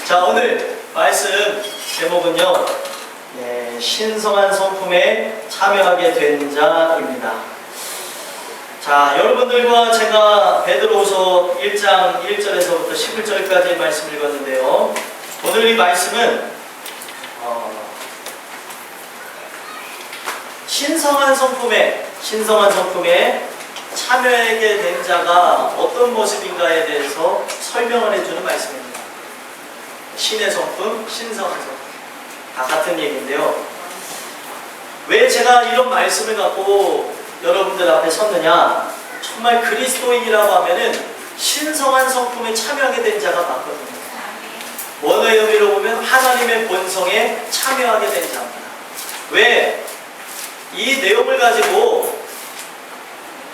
자, 오늘 말씀 제목은요, 신성한 성품에 참여하게 된 자입니다. 자, 여러분들과 제가 베드로후서 1장 1절에서부터 11절까지 말씀을 읽었는데요. 오늘 이 말씀은 신성한 성품에 참여하게 된 자가 어떤 모습인가에 대해서 설명을 해주는 말씀입니다. 신의 성품, 신성한 성품, 다 같은 얘기인데요. 왜 제가 이런 말씀을 갖고 여러분들 앞에 섰느냐? 정말 그리스도인이라고 하면은 신성한 성품에 참여하게 된 자가 맞거든요. 원어의 의미로 보면 하나님의 본성에 참여하게 된 자입니다. 왜? 이 내용을 가지고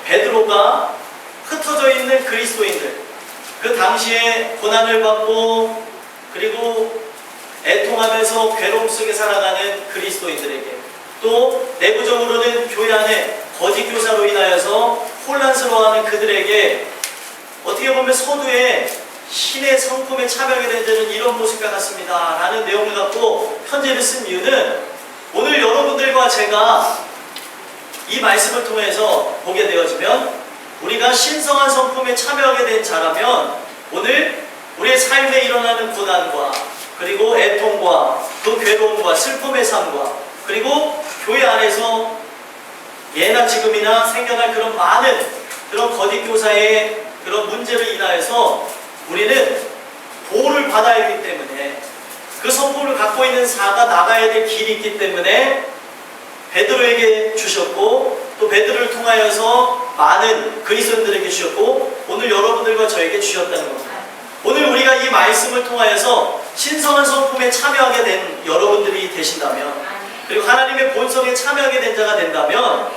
베드로가 흩어져 있는 그리스도인들, 그 당시에 고난을 받고 그리고 애통하면서 괴로움 속에 살아가는 그리스도인들에게, 또 내부적으로는 교회 안에 거짓 교사로 인하여서 혼란스러워하는 그들에게 어떻게 보면 서두에 신의 성품에 참여하게 된 자는 이런 모습과 같습니다 라는 내용을 갖고 편지를 쓴 이유는, 오늘 여러분들과 제가 이 말씀을 통해서 보게 되어지면 우리가 신성한 성품에 참여하게 된 자라면 오늘 우리의 삶에 일어나는 고난과 그리고 애통과 그 괴로움과 슬픔의 삶과 그리고 교회 안에서 예나 지금이나 생겨날 그런 많은 그런 거짓 교사의 그런 문제를 인하여서 우리는 보호를 받아야 하기 때문에, 그 성품을 갖고 있는 자가 나가야 될 길이 있기 때문에 베드로에게 주셨고, 또 베드로를 통하여서 많은 그리스도인들에게 주셨고, 오늘 여러분들과 저에게 주셨다는 겁니다. 오늘 우리가 이 말씀을 통하여서 신성한 성품에 참여하게 된 여러분들이 되신다면, 그리고 하나님의 본성에 참여하게 된 자가 된다면,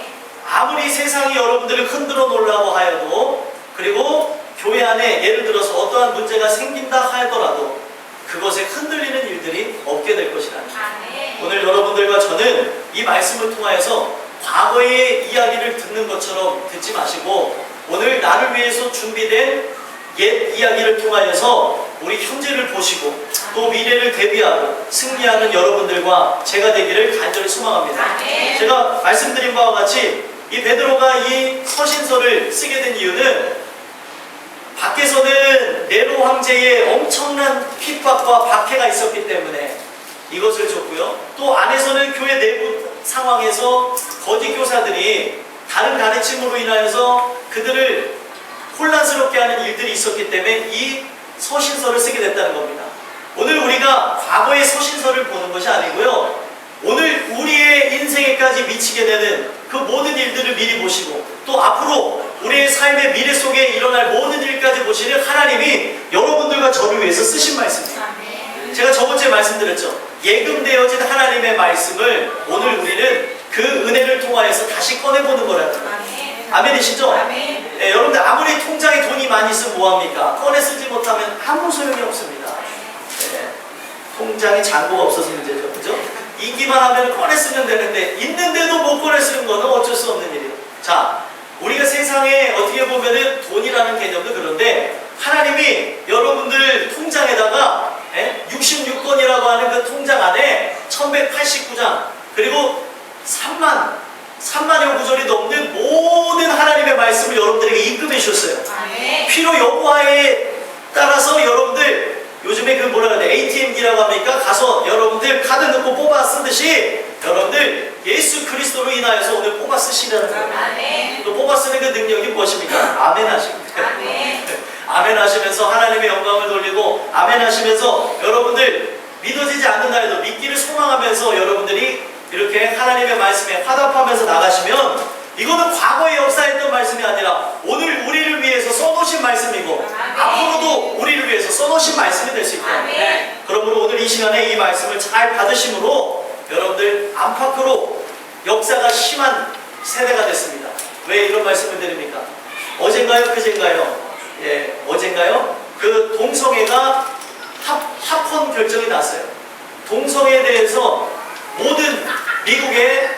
아무리 세상이 여러분들을 흔들어 놓으려고 하여도, 그리고 교회 안에 예를 들어서 어떠한 문제가 생긴다 하더라도 그것에 흔들리는 일들이 없게 될 것이라는 거예요. 오늘 여러분들과 저는 이 말씀을 통하여서 과거의 이야기를 듣는 것처럼 듣지 마시고, 오늘 나를 위해서 준비된 옛 이야기를 통하여서 우리 현재를 보시고 또 미래를 대비하고 승리하는 여러분들과 제가 되기를 간절히 소망합니다. 제가 말씀드린 바와 같이 이 베드로가 이 서신서를 쓰게 된 이유는, 밖에서는 네로 황제의 엄청난 핍박과 박해가 있었기 때문에 이것을 줬고요. 또 안에서는 교회 내부 상황에서 거짓 교사들이 다른 가르침으로 인하여서 그들을 혼란스럽게 하는 일들이 있었기 때문에 이 서신서를 쓰게 됐다는 겁니다. 오늘 우리가 과거의 서신서를 보는 것이 아니고요, 오늘 우리의 인생에까지 미치게 되는 그 모든 일들을 미리 보시고, 또 앞으로 우리의 삶의 미래 속에 일어날 모든 일까지 보시는 하나님이 여러분들과 저를 위해서 쓰신 말씀입니다. 제가 저번주에 말씀드렸죠. 예금되어진 하나님의 말씀을 오늘 우리는 그 은혜를 통하여서 다시 꺼내보는 거라는 거예요. 아멘이시죠? 네, 여러분들 아무리 통장에 돈이 많이 있으면 뭐합니까? 꺼내 쓰지 못하면 아무 소용이 없습니다. 네, 통장에 잔고가 없어서 문제죠. 그죠? 있기만 하면 꺼내 쓰면 되는데 있는데도 못 꺼내 쓰는 거는 어쩔 수 없는 일이에요. 자, 우리가 세상에 어떻게 보면은 돈이라는 개념도 그런데, 하나님이 여러분들 통장에다가 66권이라고 하는 그 통장 안에 1189장 그리고 3만여 구절이 넘는 모든 하나님의 말씀을 여러분들에게 입금해 주셨어요. 필요 여부하에 따라서 여러분들 요즘에 그 뭐라 그래야 돼? ATM기라고 합니까? 가서 여러분들 카드 넣고 뽑아 쓰듯이 여러분들 예수 그리스도로 인하여서 오늘 뽑아 쓰시라는 거예요. 또 뽑아 쓰는 그 능력이 무엇입니까? 아멘 하십니까? 아멘 하시면서 하나님의 영광을 돌리고, 아멘 하시면서 여러분들 믿어지지 않는다 해도 믿기를 소망하면서 여러분들이 이렇게 하나님의 말씀에 화답하면서 나가시면, 이거는 과거에 역사했던 말씀이 아니라 오늘 우리를 위해서 써놓으신 말씀이고, 앞으로도 우리를 위해서 써놓으신 말씀이 될 수 있다. 그러므로 오늘 이 시간에 이 말씀을 잘 받으심으로 여러분들 안팎으로 역사가 심한 세대가 됐습니다. 왜 이런 말씀을 드립니까? 어젠가요? 그젠가요? 어젠가요? 그 동성애가 합헌 결정이 났어요. 동성애에 대해서 모든 미국의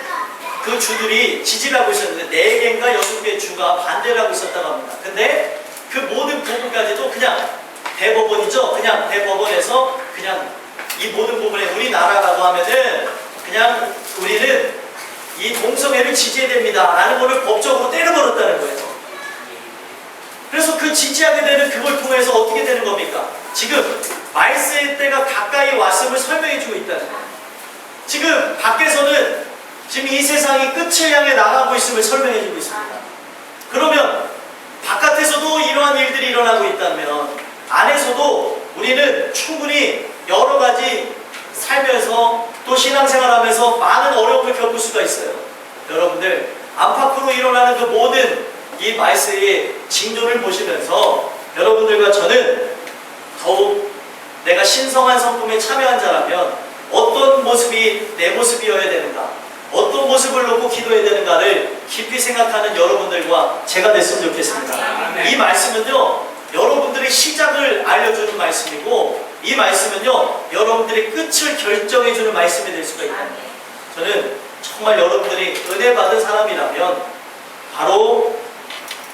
그 주들이 지지를 하고 있었는데 4개인가 6개 주가 반대를 하고 있었다고 합니다. 근데 그 모든 부분까지도 그냥 대법원이죠. 그냥 대법원에서 그냥 이 모든 부분에 우리나라라고 하면은 그냥 우리는 이 동성애를 지지해야 됩니다 라는 것을 법적으로 때려버렸다는 거예요. 그래서 그 지지하게 되는 그걸 통해서 어떻게 되는 겁니까? 지금 말세의 때가 가까이 왔음을 설명해주고 있다는 거예요. 지금 밖에서는 지금 이 세상이 끝을 향해 나가고 있음을 설명해주고 있습니다. 그러면 바깥에서도 이러한 일들이 일어나고 있다면 안에서도 우리는 충분히 여러 가지 살면서 또 신앙생활하면서 많은 어려움을 겪을 수가 있어요. 여러분들 안팎으로 일어나는 그 모든 이 말세의 징조를 보시면서 여러분들과 저는 더욱 내가 신성한 성품에 참여한 자라면 어떤 모습이 내 모습이어야 되는가, 어떤 모습을 놓고 기도해야 되는가를 깊이 생각하는 여러분들과 제가 됐으면 좋겠습니다. 이 말씀은요, 여러분들의 시작을 알려주는 말씀이고 이 말씀은요, 여러분들의 끝을 결정해주는 말씀이 될 수가 있다. 저는 정말 여러분들이 은혜 받은 사람이라면 바로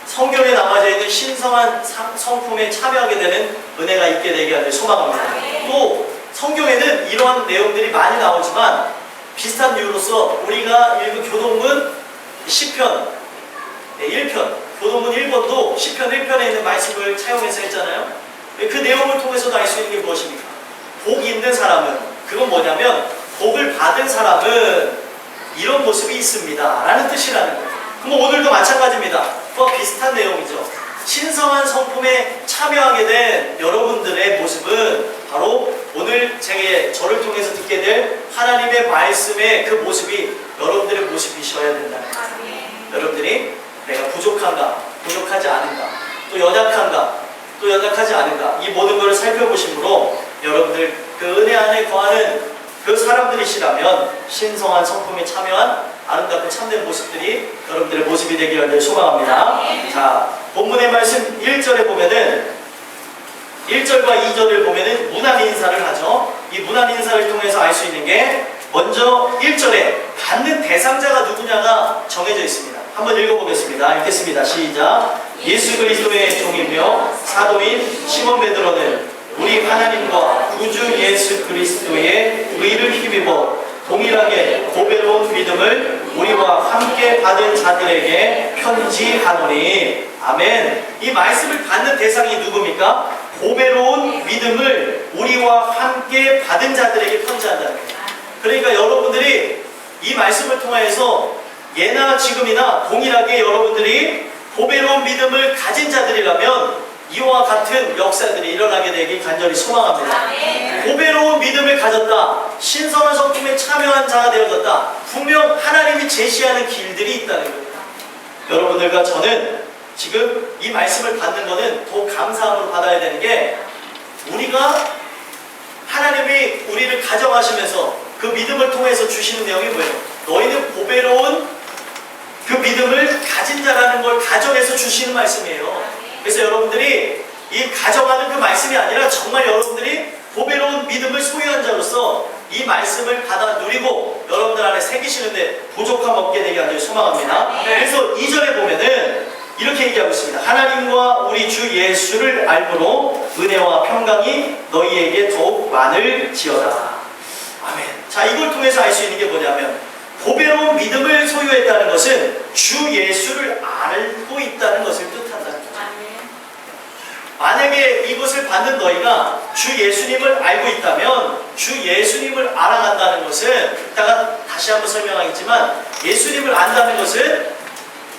성경에 남아져 있는 신성한 성품에 참여하게 되는 은혜가 있게 되게 하길 소망합니다. 또 성경에는 이러한 내용들이 많이 나오지만 비슷한 이유로서 우리가 읽은 교동문 10편 1편 교동문 1번도 10편 1편에 있는 말씀을 차용해서 했잖아요. 그 내용을 통해서도 알 수 있는 게 무엇입니까? 복이 있는 사람은, 그건 뭐냐면 복을 받은 사람은 이런 모습이 있습니다 라는 뜻이라는 거예요. 그럼 오늘도 마찬가지입니다. 그와 비슷한 내용이죠. 신성한 성품에 참여하게 된 여러분들의 모습은 바로 오늘 저를 통해서 듣게 될 하나님의 말씀의 그 모습이 여러분들의 모습이셔야 된다는 거예요. 여러분들이 내가 부족한가, 부족하지 않은가, 또 연약한가, 또 연약하지 않은가, 이 모든 것을 살펴보심으로 여러분들 그 은혜 안에 거하는 그 사람들이시라면 신성한 성품에 참여한 아름답고 참된 모습들이 여러분들의 모습이 되기를 소망합니다. 자, 본문의 말씀 1절에 보면은 1절과 2절을 보면은 문안 인사를 하죠. 이 문안 인사를 통해서 알 수 있는 게 먼저 1절에 받는 대상자가 누구냐가 정해져 있습니다. 한번 읽어보겠습니다. 읽겠습니다. 시작. 예수 그리스도의 종이며 사도인 시몬 베드로는 우리 하나님과 구주 예수 그리스도의 의를 힘입어 동일하게 고배로운 믿음을 우리와 함께 받은 자들에게 편지하노니. 아멘. 이 말씀을 받는 대상이 누굽니까? 고배로운 믿음을 우리와 함께 받은 자들에게 편지한다는 거예요. 그러니까 여러분들이 이 말씀을 통해서 예나 지금이나 동일하게 여러분들이 고배로운 믿음을 가진 자들이라면 이와 같은 역사들이 일어나게 되길 간절히 소망합니다. 고배로운 믿음을 가졌다, 신성한 성품에 참여한 자가 되어졌다, 분명 하나님이 제시하는 길들이 있다는 겁니다. 여러분들과 저는 지금 이 말씀을 받는 것은 더 감사함으로 받아야 되는 게, 우리가 하나님이 우리를 가정하시면서 그 믿음을 통해서 주시는 내용이 뭐예요? 너희는 고배로운 그 믿음을 가진 자라는 걸 가정해서 주시는 말씀이에요. 그래서 여러분들이 이 가정하는 그 말씀이 아니라 정말 여러분들이 고배로운 믿음을 소유한 자로서 이 말씀을 받아 누리고 여러분들 안에 새기시는데 부족함 없게 되게 하길 소망합니다. 그래서 2절에 보면은 이렇게 얘기하고 있습니다. 하나님과 우리 주 예수를 알므로 은혜와 평강이 너희에게 더욱 많을지어다. 아멘. 자, 이걸 통해서 알 수 있는 게 뭐냐면, 고배로운 믿음을 소유했다는 것은 주 예수를 알고 있다는 것을 뜻한다는 거죠. 만약에 이것을 받는 너희가 주 예수님을 알고 있다면 주 예수님을 알아간다는 것은, 이따가 다시 한번 설명하겠지만, 예수님을 안다는 것은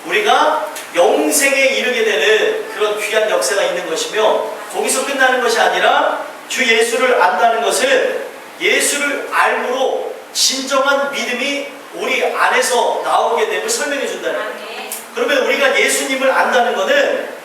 우리가 영생에 이르게 되는 그런 귀한 역사가 있는 것이며, 거기서 끝나는 것이 아니라 주 예수를 안다는 것은 예수를 알므로 진정한 믿음이 우리 안에서 나오게 됨을 설명해 준다는 거예요. 그러면 우리가 예수님을 안다는 것은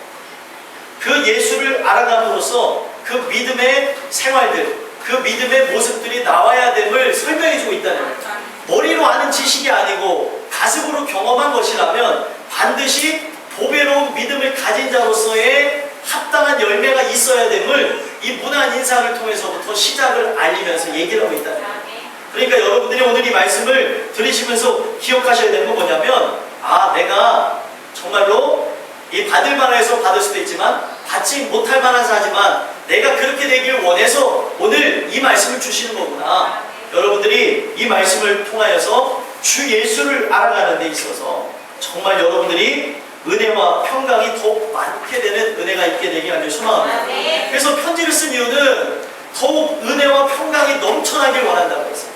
그 예수를 알아감으로써 그 믿음의 생활들, 그 믿음의 모습들이 나와야 됨을 설명해 주고 있다는 거예요. 머리로 아는 지식이 아니고 가슴으로 경험한 것이라면 반드시 보배로운 믿음을 가진 자로서의 합당한 열매가 있어야 됨을 이 문안 인사를 통해서부터 시작을 알리면서 얘기를 하고 있다는 거예요. 그러니까 여러분들이 오늘 이 말씀을 들으시면서 기억하셔야 되는 건 뭐냐면, 아, 내가 정말로 이 받을 만해서 받을 수도 있지만 받지 못할 만한 자지만 내가 그렇게 되길 원해서 오늘 이 말씀을 주시는 거구나. 여러분들이 이 말씀을 통하여서 주 예수를 알아가는 데 있어서 정말 여러분들이 은혜와 평강이 더욱 많게 되는 은혜가 있게 되기 간절히 소망합니다. 그래서 편지를 쓴 이유는 더욱 은혜와 평강이 넘쳐나길 원한다고 했어요.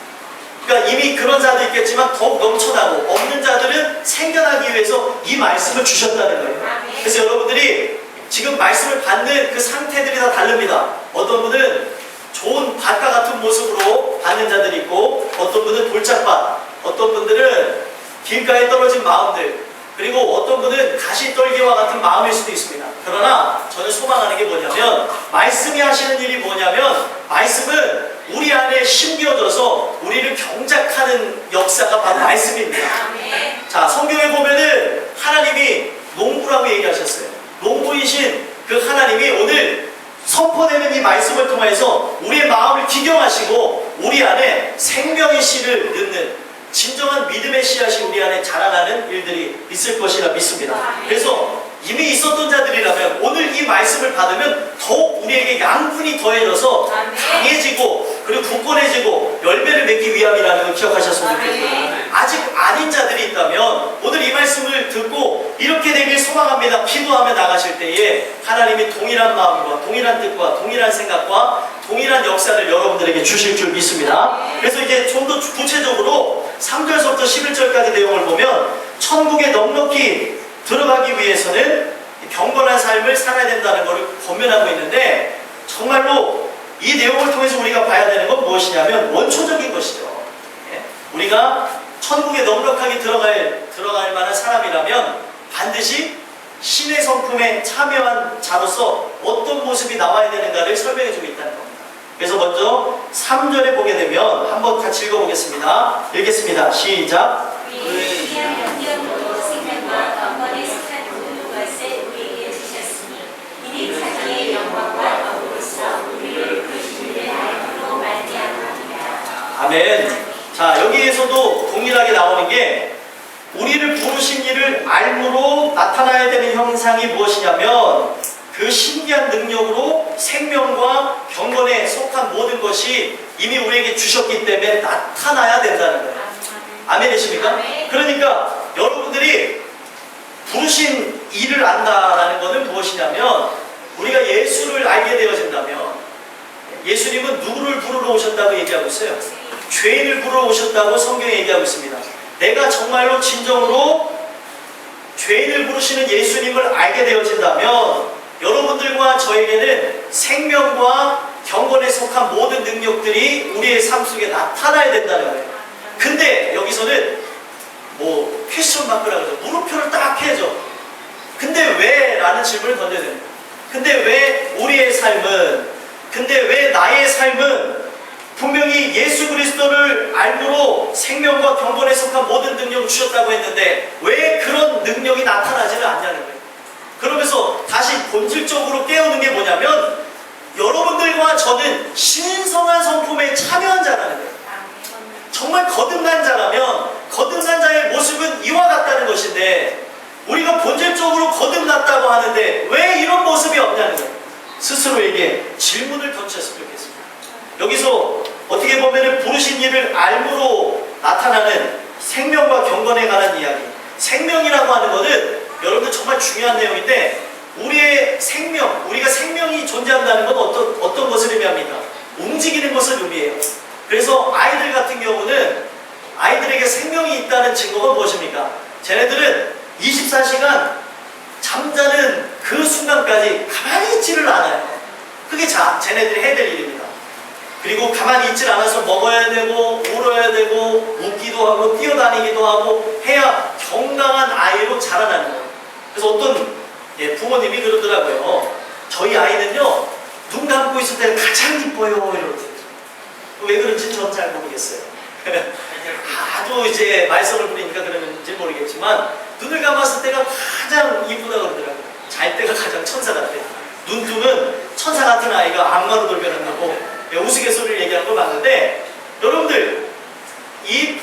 그러니까 이미 그런 자도 있겠지만 더욱 넘쳐나고 없는 자들은 생겨나기 위해서 이 말씀을 주셨다는 거예요. 그래서 여러분들이 지금 말씀을 받는 그 상태들이 다 다릅니다. 어떤 분은 좋은 밭과 같은 모습으로 받는 자들이 있고, 어떤 분은 돌짝밭, 어떤 분들은 길가에 떨어진 마음들, 그리고 어떤 분은 가시떨기와 같은 마음일 수도 있습니다. 그러나 저는 소망하는 게 뭐냐면, 말씀이 하시는 일이 뭐냐면, 말씀은 우리 안에 심겨져서 우리를 경작하는 역사가 바로 말씀입니다. 자, 성경에 보면은 하나님이 농부라고 얘기하셨어요. 농부이신 그 하나님이 오늘 선포되는 이 말씀을 통해서 우리의 마음을 기경하시고 우리 안에 생명의 씨를 넣는 진정한 믿음의 씨앗이 우리 안에 자라나는 일들이 있을 것이라 믿습니다. 그래서 이미 있었던 자들이라면 오늘 이 말씀을 받으면 더욱 우리에게 양분이 더해져서 강해지고 그리고 굳건해지고 열매를 맺기 위함이라는 걸 기억하셨으면 좋겠고요. 아직 아닌 자들이 있다면 오늘 이 말씀을 듣고 이렇게 되길 소망합니다. 기도하며 나가실 때에 하나님이 동일한 마음과 동일한 뜻과 동일한 생각과 동일한 역사를 여러분들에게 주실 줄 믿습니다. 그래서 이제 좀 더 구체적으로 3절서부터 11절까지 내용을 보면 천국에 넉넉히 들어가기 위해서는 경건한 삶을 살아야 된다는 것을 권면하고 있는데, 정말로 이 내용을 통해서 우리가 봐야 되는 건 무엇이냐면 원초적인 것이죠. 우리가 천국에 넉넉하게 들어갈 만한 사람이라면 반드시 신의 성품에 참여한 자로서 어떤 모습이 나와야 되는가를 설명해주고 있다는 겁니다. 그래서 먼저 3절에 보게 되면 한번 같이 읽어보겠습니다. 읽겠습니다. 시작. 아멘. 자, 여기에서도 동일하게 나오는 게 우리를 부르신 이를 알므로 나타나야 되는 형상이 무엇이냐면 그 신기한 능력으로 생명과 경건에 속한 모든 것이 이미 우리에게 주셨기 때문에 나타나야 된다는 거예요. 아멘이십니까? 그러니까 여러분들이 부르신 이를 안다라는 것은 무엇이냐면 우리가 예수를 알게 되어진다면, 예수님은 누구를 부르러 오셨다고 얘기하고 있어요? 죄인을 부르러 오셨다고 성경에 얘기하고 있습니다. 내가 정말로 진정으로 죄인을 부르시는 예수님을 알게 되어진다면 여러분들과 저에게는 생명과 경건에 속한 모든 능력들이 우리의 삶 속에 나타나야 된다는 거예요. 근데 여기서는 뭐 퀘스천 마크라고 하죠. 물음표를 딱 해줘. 근데 왜? 라는 질문을 던져야 됩니다. 근데 왜 우리의 삶은, 근데 왜 나의 삶은 분명히 예수 그리스도를 알므로 생명과 경건에 속한 모든 능력을 주셨다고 했는데 왜 그런 능력이 나타나지는 않냐는 거예요. 그러면서 다시 본질적으로 깨우는 게 뭐냐면 여러분들과 저는 신성한 성품에 참여한 자라는 거예요. 정말 거듭난 자라면 거듭난 자의 모습은 이와 같다는 것인데 우리가 본질적으로 거듭났다고 하는데 왜 이런 모습이 없냐는 거예요. 스스로에게 질문을 던졌으면 좋겠습니다. 여기서 어떻게 보면 부르신 이를 알므로 나타나는 생명과 경건에 관한 이야기, 생명이라고 하는 것은 여러분들 정말 중요한 내용인데 우리의 생명, 우리가 생명이 존재한다는 건 어떤 것을 의미합니까? 움직이는 것을 의미해요. 그래서 아이들 같은 경우는 아이들에게 생명이 있다는 증거가 무엇입니까? 쟤네들은 24시간 잠자는 그 순간까지 가만히 있지를 않아요. 그게 쟤네들이 해야 될 일입니다. 그리고 가만히 있질 않아서 먹어야 되고 울어야 되고 웃기도 하고 뛰어다니기도 하고 해야 건강한 아이로 자라나는 거예요. 그래서 어떤 부모님이 그러더라고요. 저희 아이는요 눈 감고 있을 때는 가장 이뻐요 이러거든요. 왜 그런지 전 잘 모르겠어요. 아주 이제 말썽을 부리니까 그러는지 모르겠지만 눈을 감았을 때가 가장 이쁘다 그러더라고요. 잘 때가 가장 천사 같아요. 눈 뜨면 천사 같은 아이가 악마로 돌변한다고 우스갯소리를 얘기하는 걸 봤는데, 여러분들 이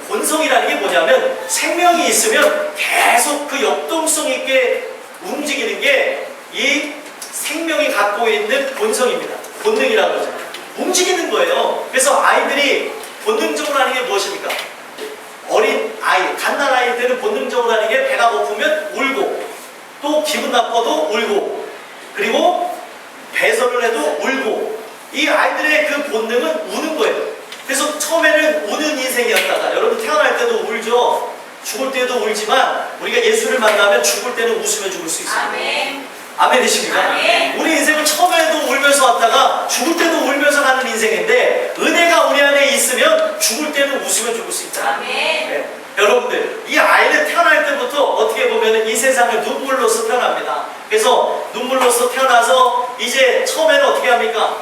본성이라는 게 뭐냐면 생명이 있으면 계속 그 역동성 있게 움직이는 게 이 생명이 갖고 있는 본성입니다. 본능이라고 하죠. 움직이는 거예요. 그래서 아이들이 본능적으로 하는 게 무엇입니까? 어린 아이, 갓난아이일 때는 본능적으로 하는 게 배가 고프면 울고, 또 기분 나빠도 울고, 그리고 배설을 해도 울고, 이 아이들의 그 본능은 우는 거예요. 그래서 처음에는 우는 인생이었다가, 여러분 태어날 때도 울죠. 죽을 때도 울지만 우리가 예수를 만나면 죽을 때는 웃으며 죽을 수 있어요. 아멘. 아멘이십니까? 아멘. 우리 인생은 처음에도 울면서 왔다가 죽을 때도 울면서 가는 인생인데, 은혜가 우리 안에 있으면 죽을 때는 웃으며 죽을 수 있잖아요. 아멘. 네. 여러분들, 이 아이는 태어날 때부터 어떻게 보면 이 세상을 눈물로서 태어납니다. 그래서 눈물로서 태어나서 이제 처음에는 어떻게 합니까?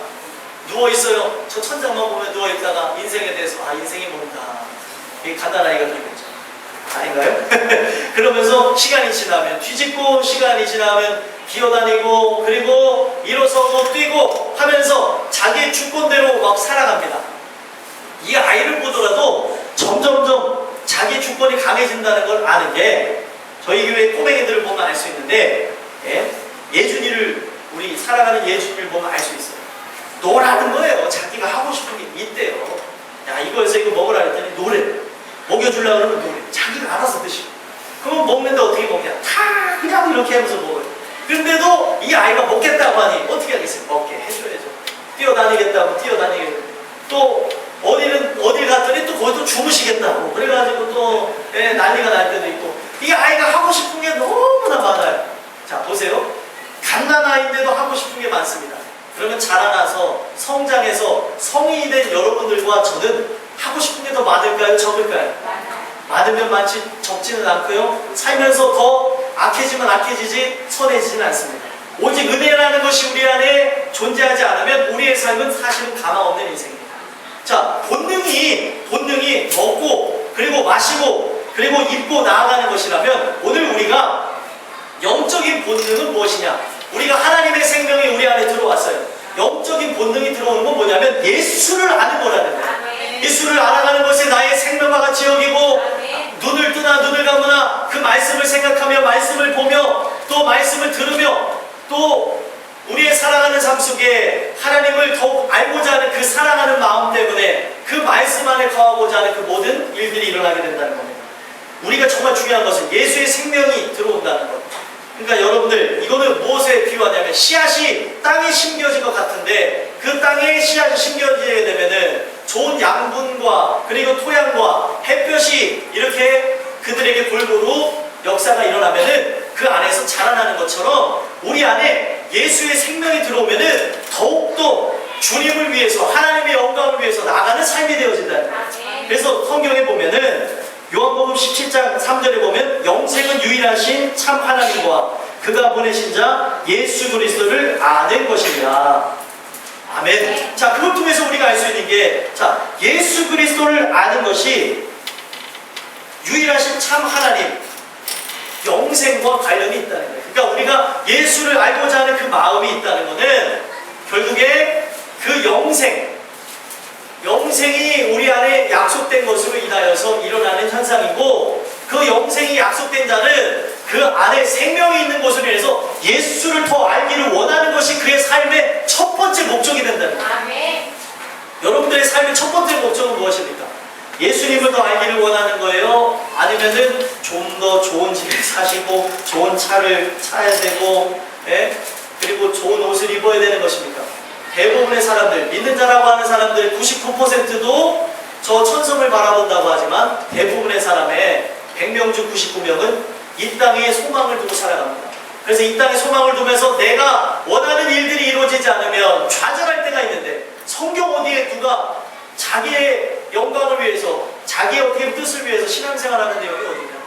누워있어요. 저 천장만 보면 누워있다가 인생에 대해서 인생이 뭔가, 이게 갓난아이가 되겠죠. 아닌가요? 그러면서 시간이 지나면 뒤집고, 시간이 지나면 기어다니고, 그리고 일어서고 뛰고 하면서 자기의 주권대로 막 살아갑니다. 이 아이를 보더라도 점점점 자기 주권이 강해진다는 걸 아는 게, 저희 교회 꼬맹이들을 보면 알 수 있는데, 예준이를, 우리 살아가는 예준이를 보면 알 수 있어요. 노라는 거예요. 자기가 하고 싶은 게 있대요. 야, 이거에서 이거 먹으라 했더니 노래. 먹여주려고 그러면 노래. 자기가 알아서 드시고. 그러면 먹는데 어떻게 먹냐? 다 그냥 이렇게 하면서 먹어요. 그런데도 이 아이가 먹겠다고 하니 어떻게 하겠어요? 먹게 해줘야죠. 뛰어다니겠다고 뛰어다니겠고, 또 어딜 갔더니 또 거기 또 주무시겠다고 그래가지고 또 난리가 날 때도 있고, 이 아이가 하고 싶은 게 너무나 많아요. 자, 보세요. 갓난아이인데도 하고 싶은 게 많습니다. 그러면 자라나서 성장해서 성인이 된 여러분들과 저는 하고 싶은 게 더 많을까요? 적을까요? 많으면 많지 적지는 않고요. 살면서 더 악해지면 악해지지 선해지지는 않습니다. 오직 은혜라는 것이 우리 안에 존재하지 않으면 우리의 삶은 사실은 가망 없는 인생입니다. 자, 본능이 먹고, 그리고 마시고, 그리고 입고 나아가는 것이라면, 오늘 우리가 영적인 본능은 무엇이냐? 우리가 하나님의 생명이 우리 안에 들어왔어요. 영적인 본능이 들어오는 건 뭐냐면 예수를 아는 거라는 거예요. 예수를 알아가는 것이 나의 생명과 같이 여기고, 눈을 뜨나 눈을 감으나 그 말씀을 생각하며 말씀을 보며 또 말씀을 들으며 또 우리의 살아가는 삶 속에 하나님을 더욱 알고자 하는 그 사랑하는 마음 때문에 그 말씀 안에 거하고자 하는 그 모든 일들이 일어나게 된다는 겁니다. 우리가 정말 중요한 것은 예수의 생명이 들어온다는 것. 그러니까 여러분들, 이거는 무엇에 비유하냐면 씨앗이 땅에 심겨진 것 같은데, 그 땅에 씨앗이 심겨지게 되면은 좋은 양분과 그리고 토양과 햇볕이 이렇게 그들에게 골고루 역사가 일어나면은 그 안에서 자라나는 것처럼, 우리 안에 예수의 생명이 들어오면은 더욱더 주님을 위해서, 하나님의 영광을 위해서 나가는 삶이 되어진다는 거예요. 그래서 성경에 보면은 요한복음 17장 3절에 보면 영생은 유일하신 참 하나님과 그가 보내신 자 예수 그리스도를 아는 것이니라. 아멘. 자, 그걸 통해서 우리가 알 수 있는 게, 자, 예수 그리스도를 아는 것이 유일하신 참 하나님, 영생과 관련이 있다는 거예요. 그러니까 우리가 예수를 알고자 하는 그 마음이 있다는 것은 결국에 그 영생이 우리 안에 약속된 것으로 인하여서 일어나는 현상이고, 그 영생이 약속된 자는 그 안에 생명이 있는 것으로 인해서 예수를 더 알기를 원하는 것이 그의 삶의 첫 번째 목적이 된다는 거예요. 아멘. 여러분들의 삶의 첫 번째 목적은 무엇입니까? 예수님을 더 알기를 원하는 거예요? 아니면은 좀 더 좋은 집에 사시고 좋은 차를 차야 되고, 그리고 좋은 옷을 입어야 되는 것입니까? 대부분의 사람들, 믿는 자라고 하는 사람들 99%도 저 천성을 바라본다고 하지만, 대부분의 사람의 100명 중 99명은 이 땅에 소망을 두고 살아갑니다. 그래서 이 땅에 소망을 두면서 내가 원하는 일들이 이루어지지 않으면 좌절할 때가 있는데, 성경 어디에 누가 자기의 영광을 위해서, 자기의 어떻게 뜻을 위해서 신앙생활하는 내용이 어디냐?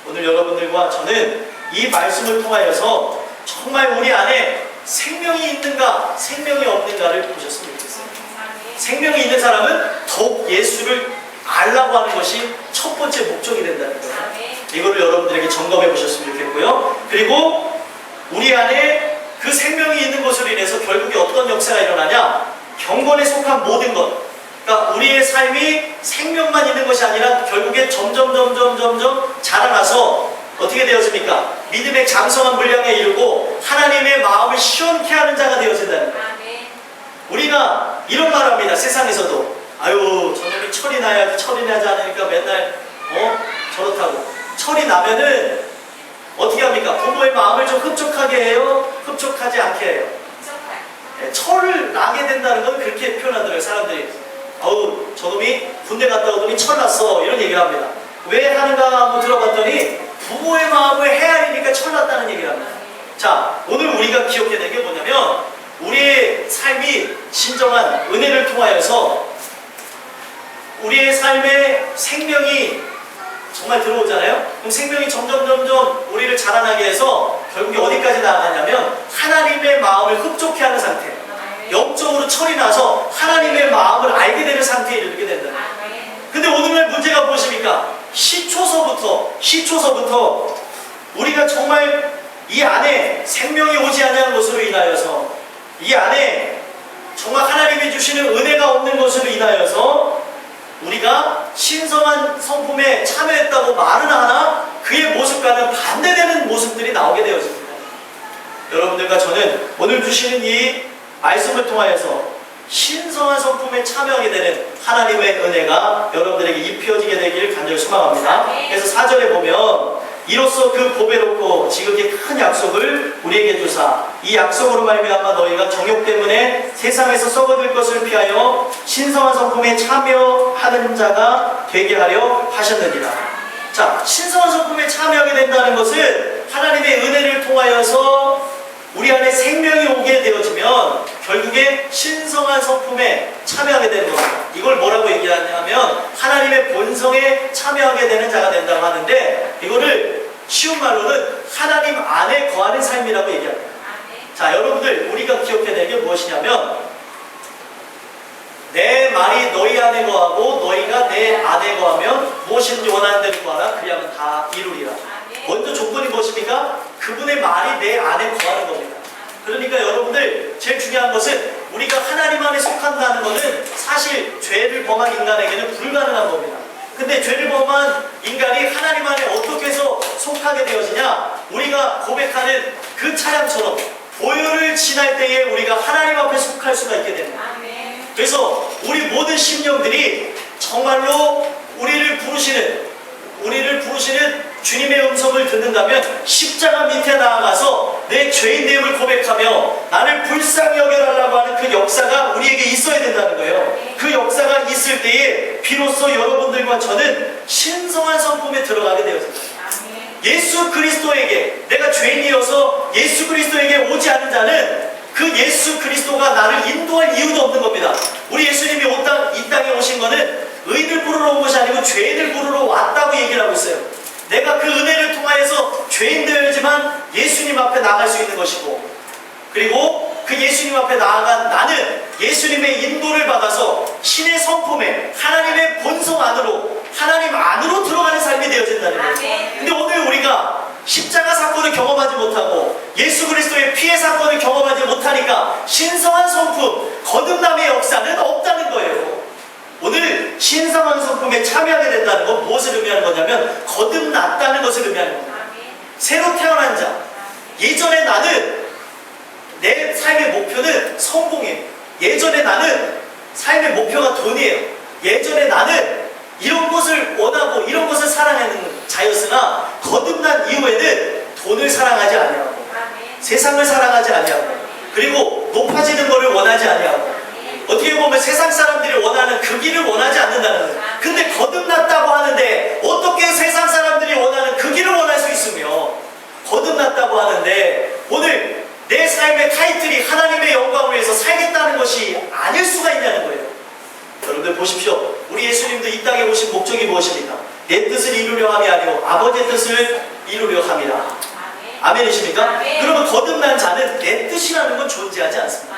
오늘 여러분들과 저는 이 말씀을 통하여서 정말 우리 안에 생명이 있는가, 생명이 없는가를 보셨으면 좋겠어요. 생명이 있는 사람은 더욱 예수를 알라고 하는 것이 첫 번째 목적이 된다는 거예요. 이거를 여러분들에게 점검해 보셨으면 좋겠고요. 그리고 우리 안에 그 생명이 있는 것으로 인해서 결국에 어떤 역사가 일어나냐? 경건에 속한 모든 것, 그러니까 우리의 삶이 생명만 있는 것이 아니라 결국에 점점 자라나서 어떻게 되어집니까? 믿음의 장성한 분량에 이르고 하나님의 마음을 시원케 하는 자가 되어진다는 거예요. 우리가 이런 말 합니다. 세상에서도. 아유, 저놈이 철이 나야지, 철이 나지 않으니까 맨날 저렇다고. 철이 나면은 어떻게 합니까? 부모의 마음을 좀 흡족하게 해요? 흡족하지 않게 해요? 철을 나게 된다는 건 그렇게 표현하더라고요. 사람들이. 아우, 저놈이 군대 갔다 오더니 철 났어, 이런 얘기를 합니다. 왜 하는가 한번 들어봤더니 부모의 마음을 헤아리니까 철 났다는 얘기를 합니다. 자, 오늘 우리가 기억해야 될 게 뭐냐면 우리의 삶이 진정한 은혜를 통하여서 우리의 삶에 생명이 정말 들어오잖아요. 그럼 생명이 점점 우리를 자라나게 해서 결국에 어디까지 나가냐면 하나님의 마음을 흡족해하는 상태, 영적으로 철이 나서 하나님의 마음을 알게 되는 상태에 이르게 된다. 근데 오늘날 문제가 무엇입니까? 시초서부터 우리가 정말 이 안에 생명이 오지 않는 것으로 인하여서, 이 안에 정말 하나님이 주시는 은혜가 없는 것으로 인하여서 우리가 신성한 성품에 참여했다고 말은 하나 그의 모습과는 반대되는 모습들이 나오게 되어집니다. 여러분들과 저는 오늘 주시는 이 말씀을 통하여서 신성한 성품에 참여하게 되는 하나님의 은혜가 여러분들에게 입혀지게 되기를 간절히 소망합니다. 그래서 4절에 보면 이로써 그 보배롭고 지극히 큰 약속을 우리에게 주사 이 약속으로 말미암아 너희가 정욕 때문에 세상에서 썩어들 것을 피하여 신성한 성품에 참여하는 자가 되게 하려 하셨느니라. 자, 신성한 성품에 참여하게 된다는 것은 하나님의 은혜를 통하여서 우리 안에 생명이 오게 되어지면 결국에 신성한 성품에 참여하게 되는 겁니다. 이걸 뭐라고 얘기하냐면 하나님의 본성에 참여하게 되는 자가 된다고 하는데, 이거를 쉬운 말로는 하나님 안에 거하는 삶이라고 얘기합니다. 자, 여러분들 우리가 기억해야 될 게 무엇이냐면 내 말이 너희 안에 거하고 너희가 내 안에 거하면 무엇인지 원하는 대로 구하라 그리하면 다 이루리라. 먼저 조건이 무엇입니까? 그분의 말이 내 안에 거하는 겁니다. 그러니까 여러분들 제일 중요한 것은 우리가 하나님 안에 속한다는 것은 사실 죄를 범한 인간에게는 불가능한 겁니다. 근데 죄를 범한 인간이 하나님 안에 어떻게 해서 속하게 되어지냐? 우리가 고백하는 그 찬양처럼 보혈을 지날 때에 우리가 하나님 앞에 속할 수가 있게 됩니다. 그래서 우리 모든 심령들이 정말로 우리를 부르시는 주님의 음성을 듣는다면 십자가 밑에 나아가서 내 죄인됨을 고백하며 나를 불쌍히 여겨달라고 하는 그 역사가 우리에게 있어야 된다는 거예요. 그 역사가 있을 때에 비로소 여러분들과 저는 신성한 성품에 들어가게 되었습니다. 예수 그리스도에게, 내가 죄인이어서 예수 그리스도에게 오지 않은 자는 그 예수 그리스도가 나를 인도할 이유도 없는 겁니다. 우리 예수님이 이 땅에 오신 거는 의인을 부르러 온 것이 아니고 죄인을 부르러 왔다고 얘기를 하고 있어요. 내가 그 은혜를 통하여서 죄인 되어야지만 예수님 앞에 나갈 수 있는 것이고, 그리고 그 예수님 앞에 나아간 나는 예수님의 인도를 받아서 신의 성품에 하나님의 본성 안으로, 하나님 안으로 들어가는 삶이 되어진다는 거예요. 근데 오늘 우리가 십자가 사건을 경험하지 못하고 예수 그리스도의 피해 사건을 경험하지 못하니까 신성한 성품, 거듭남의 역사는 없다는 거예요. 오늘 신성한 성품에 참여하게 된다는 건 무엇을 의미하는 거냐면 거듭났다는 것을 의미하는 겁니다. 새로 태어난 자. 예전에 나는 내 삶의 목표는 성공이에요. 예전에 나는 삶의 목표가 돈이에요. 예전에 나는 이런 것을 원하고 이런 것을 사랑하는 자였으나 거듭난 이후에는 돈을 사랑하지 아니하고 세상을 사랑하지 아니하고 그리고 높아지는 것을 원하지 아니하고 어떻게 보면 세상 사람들이 원하는 그 길을 원하지 않는다는 거예요. 근데 거듭났다고 하는데 어떻게 세상 사람들이 원하는 그 길을 원할 수 있으며 거듭났다고 하는데 오늘 내 삶의 타이틀이 하나님의 영광을 위해서 살겠다는 것이 아닐 수가 있냐는 거예요. 여러분들 보십시오. 우리 예수님도 이 땅에 오신 목적이 무엇입니까? 내 뜻을 이루려 함이 아니고 아버지의 뜻을 이루려 함이라. 아멘이십니까? 그러면 거듭난 자는 내 뜻이라는 건 존재하지 않습니다.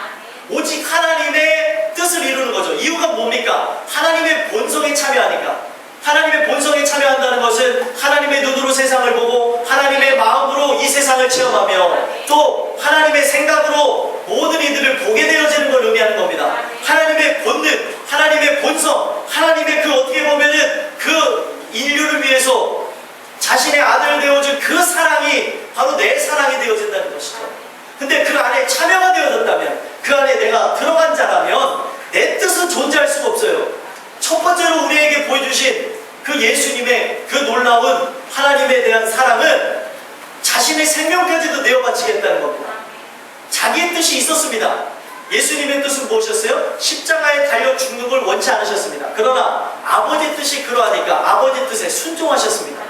오직 하나님의 뜻을 이루는 거죠. 이유가 뭡니까? 하나님의 본성에 참여하니까. 하나님의 본성에 참여한다는 것은 하나님의 눈으로 세상을 보고 하나님의 마음으로 이 세상을 체험하며 또 하나님의 생각으로 모든 이들을 보게 되어지는 걸 의미하는 겁니다. 하나님의 본능, 하나님의 본성, 하나님의 그 어떻게 보면은 그 인류를 위해서 자신의 아들을 되어준 그 사랑이 바로 내 사랑이 되어진다는 것이죠. 근데 그 안에 참여가 되어졌다면, 그 안에 내가 들어간 자라면 내 뜻은 존재할 수가 없어요. 첫 번째로 우리에게 보여주신 그 예수님의 그 놀라운 하나님에 대한 사랑은 자신의 생명까지도 내어 바치겠다는 겁니다. 자기의 뜻이 있었습니다. 예수님의 뜻은 무엇이었어요? 십자가에 달려 죽는 걸 원치 않으셨습니다. 그러나 아버지 뜻이 그러하니까 아버지 뜻에 순종하셨습니다.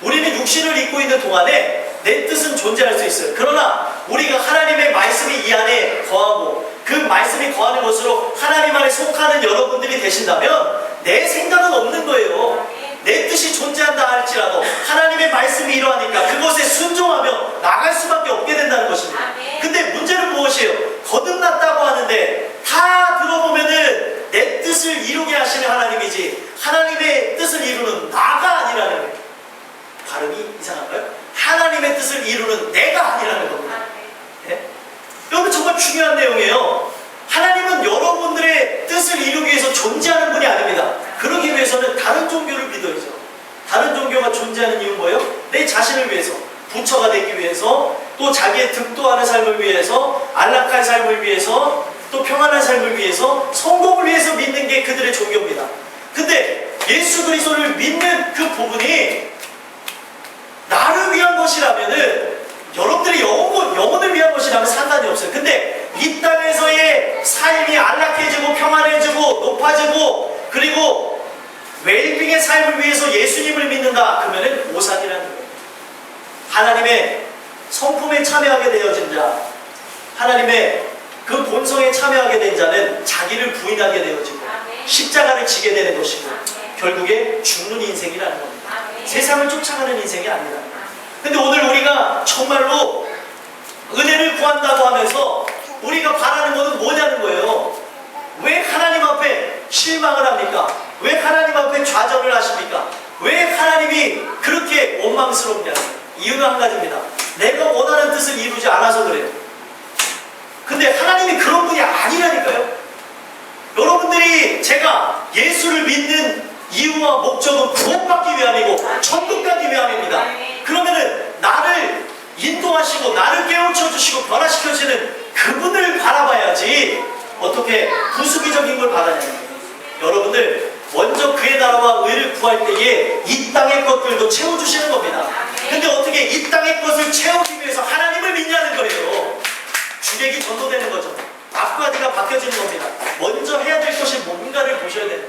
우리는 육신을 입고 있는 동안에 내 뜻은 존재할 수 있어요. 그러나 우리가 하나님의 말씀이 이 안에 거하고 그 말씀이 거하는 것으로 하나님 안에 속하는 여러분들이 되신다면 내 생각은 없는 거예요. 내 뜻이 존재한다 할지라도 하나님의 말씀이 이러하니까 그것에 순종하며 나갈 수밖에 없게 된다는 것입니다. 근데 문제는 무엇이에요? 거듭났다고 하는데 다 들어보면은 내 뜻을 이루게 하시는 하나님이지 하나님의 뜻을 이루는 나가 아니라는 거예요. 발음이 이상한가요? 하나님의 뜻을 이루는 내가 아니라는 겁니다. 네? 여러분 정말 중요한 내용이에요. 하나님은 여러분들의 뜻을 이루기 위해서 존재하는 분이 아닙니다. 그러기 위해서는 다른 종교를 믿어야죠. 다른 종교가 존재하는 이유는 뭐예요? 내 자신을 위해서, 부처가 되기 위해서, 또 자기의 득도하는 삶을 위해서, 안락한 삶을 위해서, 또 평안한 삶을 위해서, 성공을 위해서 믿는 게 그들의 종교입니다. 근데 예수 그리스도를 믿는 그 부분이 나를 위한 것이라면은 여러분들의 영혼을 위한 것이라면 상관이 없어요. 근데 이 땅에서의 삶이 안락해지고 평안해지고 높아지고 그리고 웰빙의 삶을 위해서 예수님을 믿는다 그러면은 오산이라는 거예요. 하나님의 성품에 참여하게 되어진 자, 하나님의 그 본성에 참여하게 된 자는 자기를 부인하게 되어지고 십자가를 지게 되는 것이고 결국에 죽는 인생이라는 겁니다. 세상을 쫓아가는 인생이 아니라. 근데 오늘 우리가 정말로 은혜를 구한다고 하면서 우리가 바라는 것은 뭐냐는 거예요. 왜 하나님 앞에 실망을 합니까? 왜 하나님 앞에 좌절을 하십니까? 왜 하나님이 그렇게 원망스럽냐? 이유는 한 가지입니다. 내가 원하는 뜻을 이루지 않아서 그래요. 근데 하나님이 그런 분이 아니라니까요. 여러분들이 제가 예수를 믿는 이유와 목적은 구원받기 위함이고 천국 가기 위함입니다. 그러면은 나를 인도하시고 나를 깨우쳐 주시고 변화시켜 주시는 그분을 바라봐야지 어떻게 부수기적인 걸 바라냐는 거예요. 여러분들 먼저 그의 나라와 의를 구할 때에 이 땅의 것들도 채워주시는 겁니다. 근데 어떻게 이 땅의 것을 채우기 위해서 하나님을 믿냐는 거예요. 주객이 전도되는 거죠. 앞과뒤가 바뀌어지는 겁니다. 먼저 해야 될 것이 뭔가를 보셔야 돼요.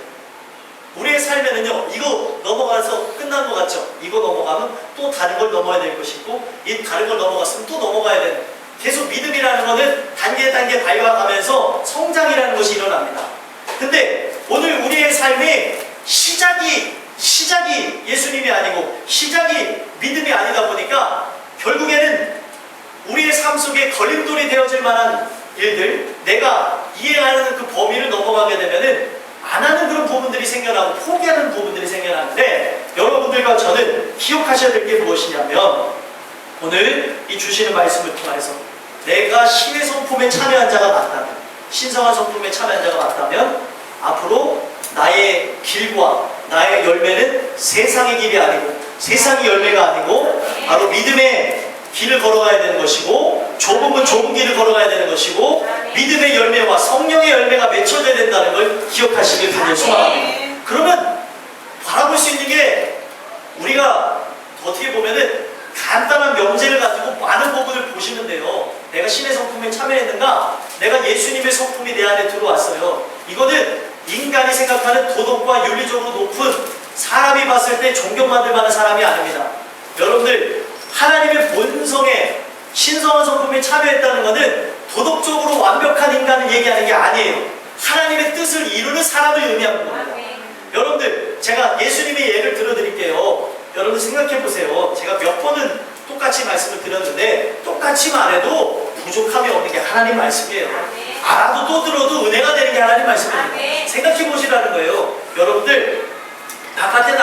우리의 삶에는요, 이거 넘어가서 끝난 것 같죠? 이거 넘어가면 또 다른 걸 넘어야 될 것이 있고, 이 다른 걸 넘어갔으면 또 넘어가야 되는. 계속 믿음이라는 것은 단계 밟아가면서 성장이라는 것이 일어납니다. 근데 오늘 우리의 삶이 시작이 예수님이 아니고 시작이 믿음이 아니다 보니까 결국에는 우리의 삶 속에 걸림돌이 되어질 만한 일들, 내가 이해하는 그 범위를 넘어가게 되면은 안 하는 그런 부분들이 생겨나고 포기하는 부분들이 생겨나는데 여러분들과 저는 기억하셔야 될 게 무엇이냐면 오늘 이 주시는 말씀을 통해서 내가 신의 성품에 참여한 자가 맞다면 신성한 성품에 참여한 자가 맞다면 앞으로 나의 길과 나의 열매는 세상의 길이 아니고 세상의 열매가 아니고 바로 믿음의 길을 걸어가야 되는 것이고 좁으면 좁은 길을 걸어가야 되는 것이고 믿음의 열매와 성령의 열매가 맺혀져야 된다는 걸 기억하시길 간절히 소망합니다. 그러면 바라볼 수 있는 게 우리가 어떻게 보면은 간단한 명제를 가지고 많은 부분을 보시면 돼요. 내가 신의 성품에 참여했는가? 내가 예수님의 성품이 내 안에 들어왔어요. 이거는 인간이 생각하는 도덕과 윤리적으로 높은 사람이 봤을 때 존경받을 만한 사람이 아닙니다. 여러분들 하나님의 본성에 신성한 성품에 참여했다는 것은 도덕적으로 완벽한 인간을 얘기하는 게 아니에요. 하나님의 뜻을 이루는 사람을 의미하는 겁니다. 여러분들 제가 예수님의 예를 들어드릴게요. 여러분 생각해 보세요. 제가 몇 번은 똑같이 말씀을 드렸는데 똑같이 말해도 부족함이 없는 게 하나님 말씀이에요. 알아도 또 들어도 은혜가 되는 게 하나님 말씀입니다. 생각해 보시라는 거예요. 여러분들 바깥에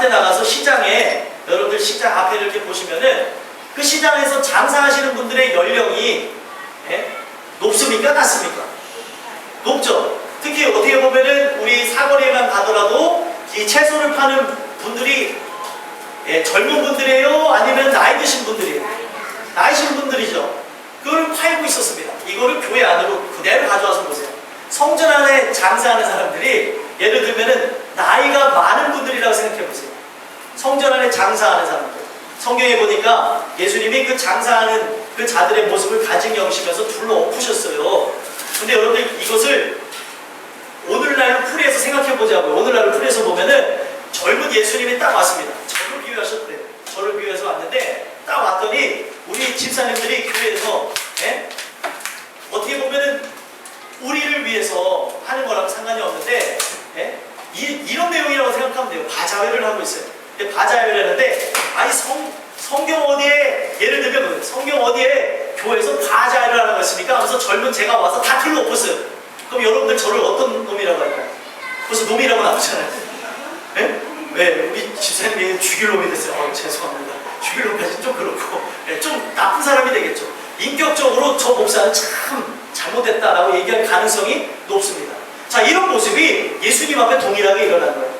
나가서 시장에 여러분들 시장 앞에 이렇게 보시면은 그 시장에서 장사하시는 분들의 연령이 높습니까? 낮습니까? 높죠. 특히 어떻게 보면은 우리 사거리에만 가더라도 이 채소를 파는 분들이 젊은 분들이에요? 아니면 나이 드신 분들이에요? 나이 드신 분들이죠. 그걸 팔고 있었습니다. 이거를 교회 안으로 그대로 가져와서 보세요. 성전 안에 장사하는 사람들이 예를 들면은 나이가 많은 분들이라고 생각해 보세요. 성전 안에 장사하는 사람들. 성경에 보니까 예수님이 그 장사하는 그 자들의 모습을 가증여기시면서 둘러 엎으셨어요. 근데 여러분들 이것을 오늘날로 풀이해서 생각해 보자고요. 오늘날로 풀이해서 보면은 젊은 예수님이 딱 왔습니다. 저를 비유하셨대요. 저를 비유해서 왔는데 딱 왔더니 우리 집사님들이 교회에서 어떻게 보면은 우리를 위해서 하는 거랑 상관이 없는데 이런 내용이라고 생각하면 돼요. 바자회를 하고 있어요. 근데 바자회를 하는데 아니 성경 어디에 예를 들면 성경 어디에 교회에서 바자회를 하라고 했습니까? 하면서 젊은 제가 와서 다 틀로 엎었어요. 그럼 여러분들 저를 어떤 놈이라고 할까요? 벌써 놈이라고 나오잖아요. 왜 우리 집사님이 죽일 놈이 됐어요. 죄송합니다. 죽일 놈까지는 좀 그렇고 좀 나쁜 사람이 되겠죠. 인격적으로 저 목사는 참 잘못했다라고 얘기할 가능성이 높습니다. 자, 이런 모습이 예수님 앞에 동일하게 일어난 거예요.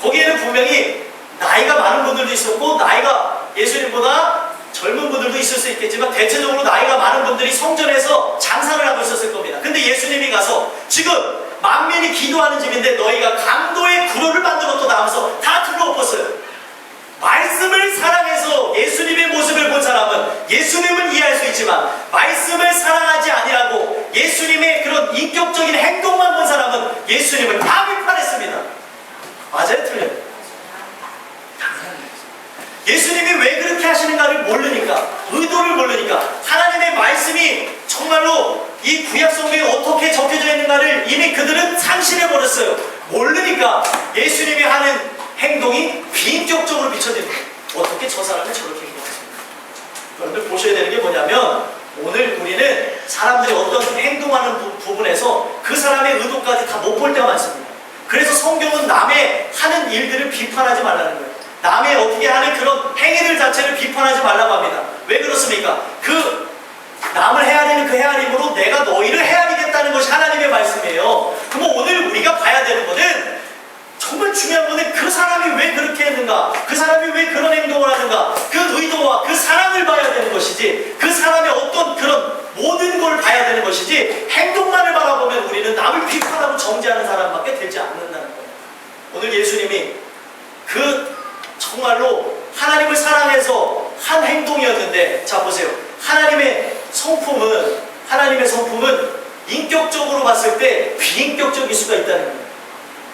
거기에는 분명히 나이가 많은 분들도 있었고 나이가 예수님보다 젊은 분들도 있을 수 있겠지만 대체적으로 나이가 많은 분들이 성전에서 장사를 하고 있었을 겁니다. 근데 예수님이 가서 지금 만민이 기도하는 집인데 너희가 강도의 구로를 만들었다 하면서 다 둘러엎었어요. 말씀을 사랑해서 예수님의 모습을 본 사람은 예수님을 이해할 수 있지만 말씀을 사랑하지 아니하고 예수님의 그런 인격적인 행동만 본 사람은 예수님을 다 비판했습니다. 맞아요? 틀려요? 당연한 거예요. 예수님이 왜 그렇게 하시는가를 모르니까, 의도를 모르니까, 하나님의 말씀이 정말로 이 구약 성경에 어떻게 적혀져 있는가를 이미 그들은 상실해버렸어요. 모르니까 예수님이 하는 행동이 비인격적으로 비춰지는 거예요. 어떻게 저 사람이 저렇게 행동했습니까? 여러분들 보셔야 되는 게 뭐냐면 오늘 우리는 사람들이 어떤 행동하는 부분에서 그 사람의 의도까지 다 못 볼 때가 많습니다. 그래서 성경은 남의 하는 일들을 비판하지 말라는 거예요. 남의 어떻게 하는 그런 행위들 자체를 비판하지 말라고 합니다. 왜 그렇습니까? 그 남을 헤아리는 그 헤아림으로 내가 너희를 헤아리겠다는 것이 하나님의 말씀이에요. 그럼 오늘 우리가 봐야 되는 것은 정말 중요한 것은 그 사람이 왜 그렇게 했는가, 그 사람이 왜 그런 행동을 하는가, 그 의도와 그 사랑을 봐야 되는 것이지, 그 사람의 어떤 그런 모든 걸 봐야 되는 것이지, 행동만을 바라보면 우리는 남을 비판하고 정죄하는 사람밖에 되지 않는다는 거예요. 오늘 예수님이 그 정말로 하나님을 사랑해서 한 행동이었는데, 자 보세요. 하나님의 성품은 인격적으로 봤을 때 비인격적일 수가 있다는 거예요.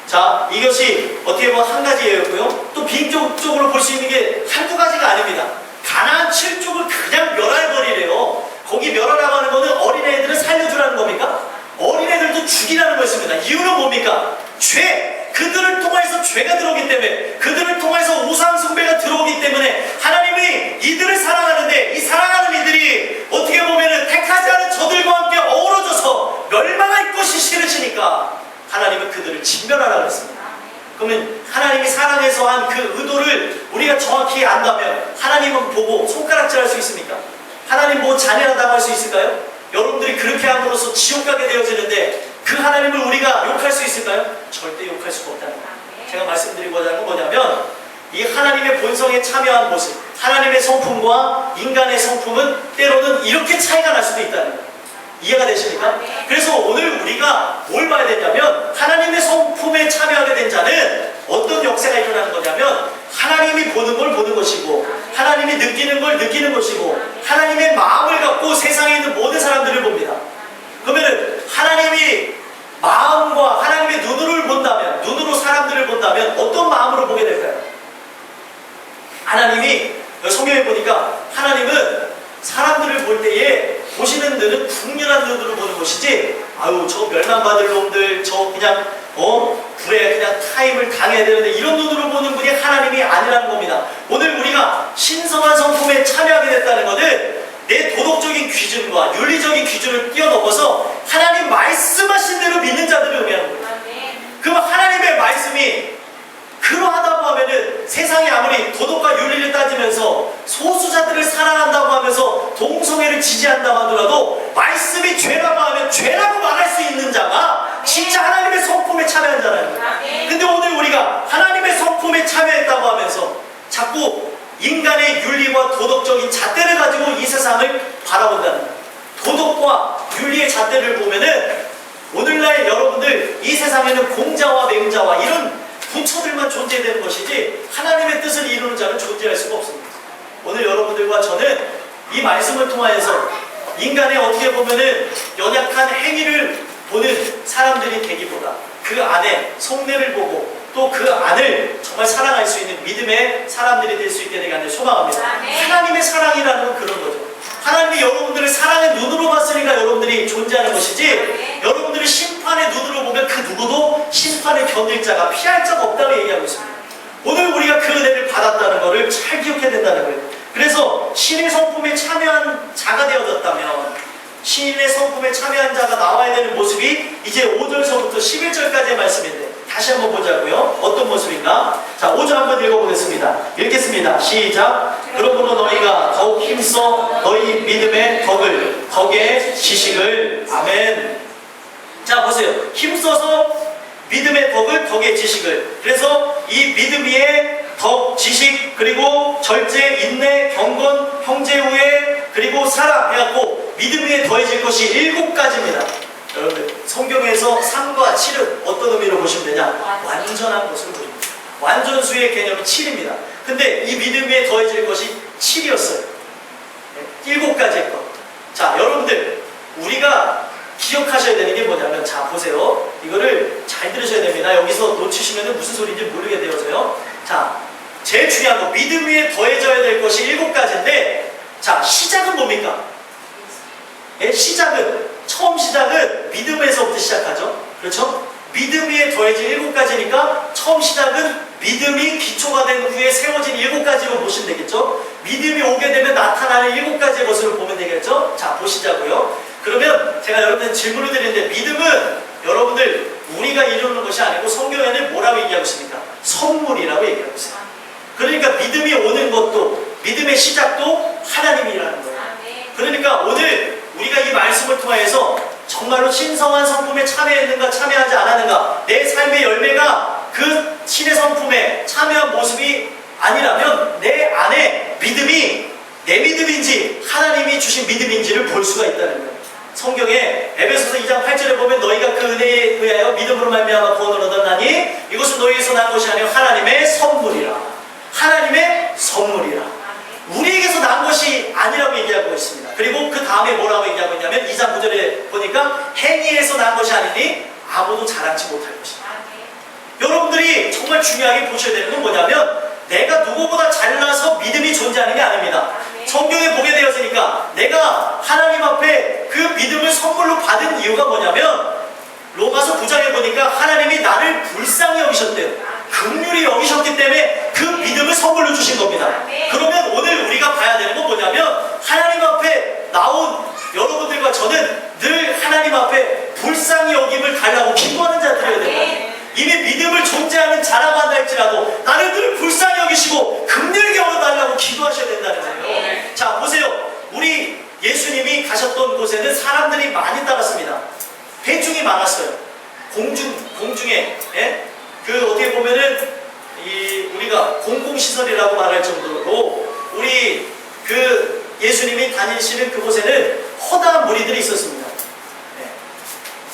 자, 이것이 어떻게 보면 한 가지였고요. 또 비인격적으로 볼 수 있는 게 한두 가지가 아닙니다. 가나안 7족을 그냥 멸해버리래요. 거기 멸하라고 하는 것은 어린애들을 살려주라는 겁니까? 어린애들도 죽이라는 것입니다. 이유는 뭡니까? 죄! 그들을 통해서 죄가 들어오기 때문에, 그들을 통해서 우상숭배가 들어오기 때문에 하나님이 이들을 사랑하는데, 이 사랑하는 이들이 어떻게 보면 택하지 않은 저들과 함께 어우러져서 멸망할 것이 싫으시니까 하나님은 그들을 진멸하라고 했습니다. 그러면 하나님이 사랑해서 한 그 의도를 우리가 정확히 안다면 하나님은 보고 손가락질할 수 있습니까? 하나님 뭐 잔인하다고 할 수 있을까요? 여러분들이 그렇게 함으로써 지옥 가게 되어지는데 그 하나님을 우리가 욕할 수 있을까요? 절대 욕할 수가 없다는 거예요. 제가 말씀드리고자 하는 건 뭐냐면 이 하나님의 본성에 참여한 모습, 하나님의 성품과 인간의 성품은 때로는 이렇게 차이가 날 수도 있다는 거예요. 이해가 되십니까? 그래서 오늘 우리가 뭘 봐야 되냐면 하나님의 성품에 참여하게 된 자는 어떤 역사가 일어나는 거냐면 하나님이 보는 걸 보는 것이고 하나님이 느끼는 걸 느끼는 것이고 하나님의 마음을 갖고 세상에 있는 모든 사람들을 봅니다. 그러면 하나님이 마음과 하나님의 눈으로 사람들을 본다면 어떤 마음으로 보게 될까요? 하나님이 성경에 보니까 하나님은 사람들을 볼 때에 보시는 눈은 국률한 눈으로 보는 것이지, 아유 저 멸망받을 놈들 저 그냥 불에 그냥 타임을 당해야 되는데 이런 눈으로 보는 분이 하나님이 아니라는 겁니다. 오늘 우리가 신성한 성품에 참여하게 됐다는 것은 내 도덕적인 기준과 윤리적인 기준을 뛰어넘어서 하나님 말씀하신 대로 믿는 자들을 의미하는 거예요. 그럼 하나님의 말씀이 그러하다고 하면은 세상이 아무리 도덕과 윤리를 따지면서 소수자들을 사랑한다고 하면서 동성애를 지지한다고 하더라도 말씀이 죄라고 하면 죄라고 말할 수 있는 자가 진짜 하나님의 성품에 참여한 자라는 거예요. 근데 오늘 우리가 하나님의 성품에 참여했다고 하면서 자꾸 인간의 윤리와 도덕적인 잣대를 가지고 이 세상을 바라본다는 거예요. 도덕과 윤리의 잣대를 보면은 오늘날 오늘날 여러분들 이 세상에는 공자와 맹자와 이런 부처들만 존재되는 것이지 하나님의 뜻을 이루는 자는 존재할 수가 없습니다. 오늘 여러분들과 저는 이 말씀을 통하여서 인간의 어떻게 보면은 연약한 행위를 보는 사람들이 되기보다 그 안에 속내를 보고 또 그 안을 정말 사랑할 수 있는 믿음의 사람들이 될 수 있게 되기를 소망합니다. 하나님의 사랑이라는 건 그런 거죠. 하나님이 여러분들을 사랑의 눈으로 봤으니까 여러분들이 존재하는 것이지, 여러분들이 심판의 눈으로 보면 그 누구도 심판을 견딜 자가 피할 자가 없다고 얘기하고 있습니다. 오늘 우리가 그 은혜를 받았다는 것을 잘 기억해야 된다는 거예요. 그래서 신의 성품에 참여한 자가 되어졌다면, 신의 성품에 참여한 자가 나와야 되는 모습이 이제 5절서부터 11절까지의 말씀인데 다시 한번 보자고요. 어떤 모습인가? 자, 5절 한번 읽어보겠습니다. 읽겠습니다. 시작. 그러므로 너희가 더욱 힘써 너희 믿음의 덕의 지식을. 아멘. 자, 보세요. 힘써서 믿음의 덕의 지식을. 그래서 이 믿음 위에 덕, 지식, 그리고 절제, 인내, 경건, 형제우애, 그리고 사랑 해갖고 믿음 위에 더해질 것이 7가지입니다. 여러분들 성경에서 3과 7은 어떤 의미로 보시면 되냐? 완전한 것을 보십니다. 완전수의 개념이 7입니다. 근데 이 믿음 위에 더해질 것이 7이었어요. 7가지의 것. 자, 여러분들 우리가 기억하셔야 되는 게 뭐냐면, 자 보세요. 이거를 잘 들으셔야 됩니다. 여기서 놓치시면 무슨 소리인지 모르게 되어서요. 자, 제일 중요한 거, 믿음 위에 더해져야 될 것이 7가지인데, 자, 시작은 뭡니까? 예, 처음 시작은 믿음에서부터 시작하죠. 그렇죠? 믿음 위에 더해진 7가지니까 처음 시작은 믿음이 기초가 된 후에 세워진 7가지로 보시면 되겠죠. 믿음이 오게 되면 나타나는 7가지의 것으로 보면 되겠죠. 자, 보시자고요. 그러면 제가 여러분들 질문을 드리는데, 믿음은 여러분들 우리가 이루는 것이 아니고 성경에는 뭐라고 얘기하고 있습니까? 선물이라고 얘기하고 있어요. 그러니까 믿음이 오는 것도, 믿음의 시작도 하나님이라는 거예요. 그러니까 오늘 우리가 이 말씀을 통해서 정말로 신성한 성품에 참여했는가 참여하지 않았는가, 내 삶의 열매가 그 신의 성품에 참여한 모습이 아니라면 내 안에 믿음이 내 믿음인지 하나님이 주신 믿음인지를 볼 수가 있다는 거예요. 성경에 에베소서 2장 8절에 보면 너희가 그 은혜에 의하여 믿음으로 말미암아 구원을 얻었나니 이것은 너희에서 난 것이 아니요 하나님의 선물이라. 하나님의 선물이라. 우리에게서 난 것이 아니라고 얘기하고 있습니다. 그리고 그 다음에 뭐라고 얘기하고 있냐면 2장 9절에 보니까 행위에서 난 것이 아니니 아무도 자랑치 못할 것이다. 여러분들이 정말 중요하게 보셔야 되는 건 뭐냐면, 내가 누구보다 잘나서 믿음이 존재하는 게 아닙니다. 성경에 보게 되었으니까 내가 하나님 앞에 그 믿음을 선물로 받은 이유가 뭐냐면, 로마서 9장에 보니까 하나님이 나를 불쌍히 여기셨대요. 긍휼히 여기셨기 때문에 그 믿음을 선물로 주신 겁니다. 그러면 오늘 우리가 봐야 되는 건 뭐냐면, 하나님 앞에 나온 여러분들과 저는 늘 하나님 앞에 불쌍히 여김을 달라고 기도하는 자들이어야 된다. 이미 믿음을 존재하는 자라고 한다 할지라도 나를 늘 불쌍히 여기시고 긍휼히 여겨달라고 기도하셔야 된다는 거예요. 자, 보세요. 우리 예수님이 가셨던 곳에는 사람들이 많이 따랐습니다. 회중이 많았어요. 공중에, 예? 그 어떻게 보면은 우리가 공공시설이라고 말할 정도로 우리 그 예수님이 다니시는 그곳에는 허다한 무리들이 있었습니다. 네.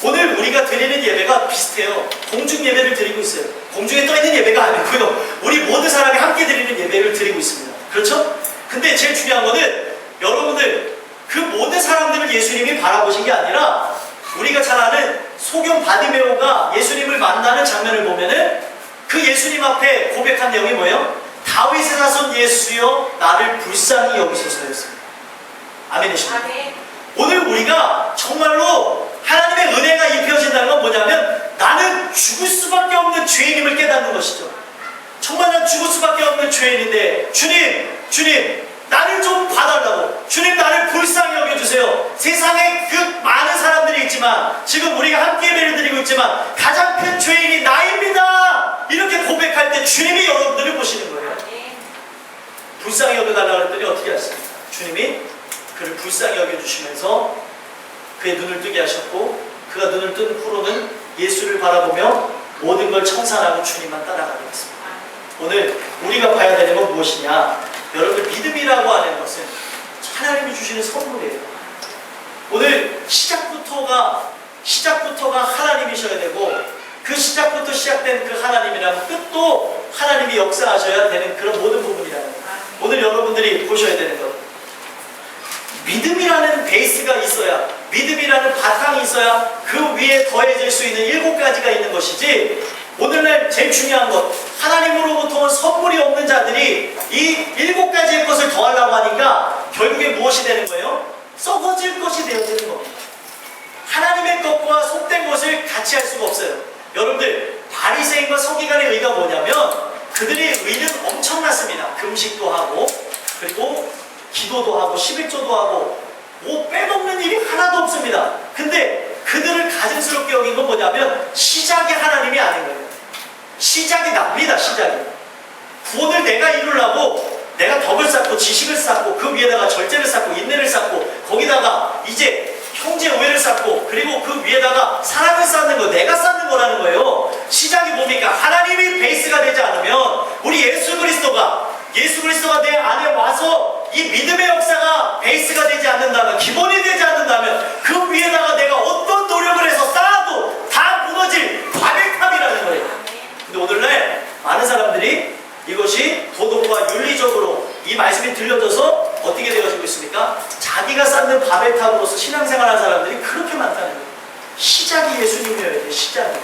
오늘 우리가 드리는 예배가 비슷해요. 공중 예배를 드리고 있어요. 공중에 떠 있는 예배가 아니고요. 우리 모든 사람이 함께 드리는 예배를 드리고 있습니다. 그렇죠? 근데 제일 중요한 거는 여러분들 그 모든 사람들을 예수님이 바라보신 게 아니라, 우리가 잘 아는 소경 바디메오가 예수님을 만나는 장면을 보면은 그 예수님 앞에 고백한 내용이 뭐예요? 다윗의 자손 예수여 나를 불쌍히 여기소서였습니다. 아멘이십니까? 오늘 우리가 정말로 하나님의 은혜가 입혀진다는 건 뭐냐면, 나는 죽을 수밖에 없는 죄인임을 깨닫는 것이죠. 정말 난 죽을 수밖에 없는 죄인인데 주님 나를 좀 봐달라고, 주님 나를 불쌍히 여겨주세요. 세상에 그 많은 사람들이 있지만, 지금 우리가 함께 예배를 드리고 있지만 가장 큰 죄인이 나입니다. 이렇게 고백할 때 주님이 여러분들을 보시는 거예요. 불쌍히 여겨달라고 했더니 어떻게 하십니까? 주님이 그를 불쌍히 여겨주시면서 그의 눈을 뜨게 하셨고, 그가 눈을 뜬 후로는 예수를 바라보며 모든 걸 청산하고 주님만 따라가게 됐습니다. 오늘 우리가 봐야 되는 건 무엇이냐? 여러분들 믿음이라고 하는 것은 하나님이 주시는 선물이에요. 오늘 시작부터가 시작부터가 하나님이셔야 되고 그 시작부터 시작된 그 하나님이라면 끝도 하나님이 역사하셔야 되는 그런 모든 부분이라는 거예요. 오늘 여러분들이 보셔야 되는 것, 믿음이라는 베이스가 있어야, 믿음이라는 바탕이 있어야 그 위에 더해질 수 있는 7가지가 있는 것이지, 오늘날 제일 중요한 것, 하나님으로부터 온 선물이 없는 자들이 이 7가지의 것을 더하려고 하니까 결국에 무엇이 되는 거예요? 썩어질 것이 되어지는 겁니다. 하나님의 것과 속된 것을 같이 할 수가 없어요. 여러분들, 바리새인과 서기관의 의가 뭐냐면 그들의 의는 엄청났습니다. 금식도 하고, 그리고 기도도 하고, 11조도 하고, 뭐 빼먹는 일이 하나도 없습니다. 근데 그들을 가증스럽게 여긴 건 뭐냐면 시작이 하나님이 아닌 거예요. 시작이 납니다. 시작이. 구원을 내가 이루려고 내가 덕을 쌓고 지식을 쌓고 그 위에다가 절제를 쌓고 인내를 쌓고 거기다가 이제 형제 우애를 쌓고 그리고 그 위에다가 사랑을 쌓는 거, 내가 쌓는 거라는 거예요. 시작이 뭡니까? 하나님이 베이스가 되지 않으면, 우리 예수 그리스도가 내 안에 와서 이 믿음의 역사가 베이스가 되지 않는다면, 기본이 되지 않는다면 그 위에다가 내가 어떤 노력을 해서 쌓아도 다 무너질 바벨탑이라는 거예요. 근데 오늘날 많은 사람들이 이것이 도덕과 윤리적으로 이 말씀이 들려져서 어떻게 되어지고 있습니까? 자기가 쌓는 바벨탑으로서 신앙생활하는 사람들이 그렇게 많다는 거예요. 시작이 예수님이어야 돼요. 시작이.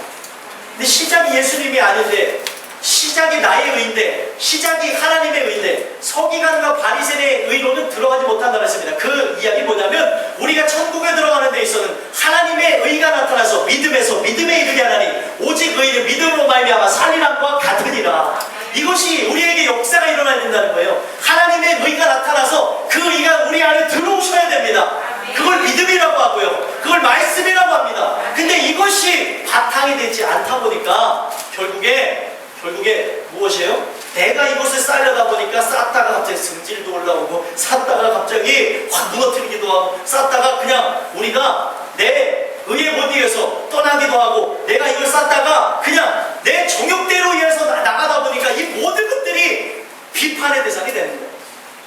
근데 시작이 예수님이 아닌데, 시작이 나의 의인데, 시작이 하나님의 의인데, 서기관과 바리새인의 의로는 들어가지 못한다고 했습니다. 그 이야기 뭐냐면, 우리가 천국에 들어가는 데 있어서는 하나님의 의가 나타나서 믿음에서 믿음에 이르게 하나니 오직 의인은 믿음으로 말미암아 살리람과 같으니라. 이것이 우리에게 역사가 일어나야 된다는 거예요. 하나님의 의가 나타나서 그 의가 우리 안에 들어오셔야 됩니다. 그걸 믿음이라고 하고요, 그걸 말씀이라고 합니다. 근데 이것이 바탕이 되지 않다 보니까 결국에 무엇이에요? 내가 이것을 쌓으려다 보니까 쌓다가 갑자기 승질도 올라오고, 쌓다가 갑자기 확 무너뜨리기도 하고, 쌓다가 그냥 우리가 내 의에 못 이겨서 떠나기도 하고, 내가 이걸 쌓다가 그냥 내 정욕대로 인해서 나가다 보니까 이 모든 것들이 비판의 대상이 되는 거예요.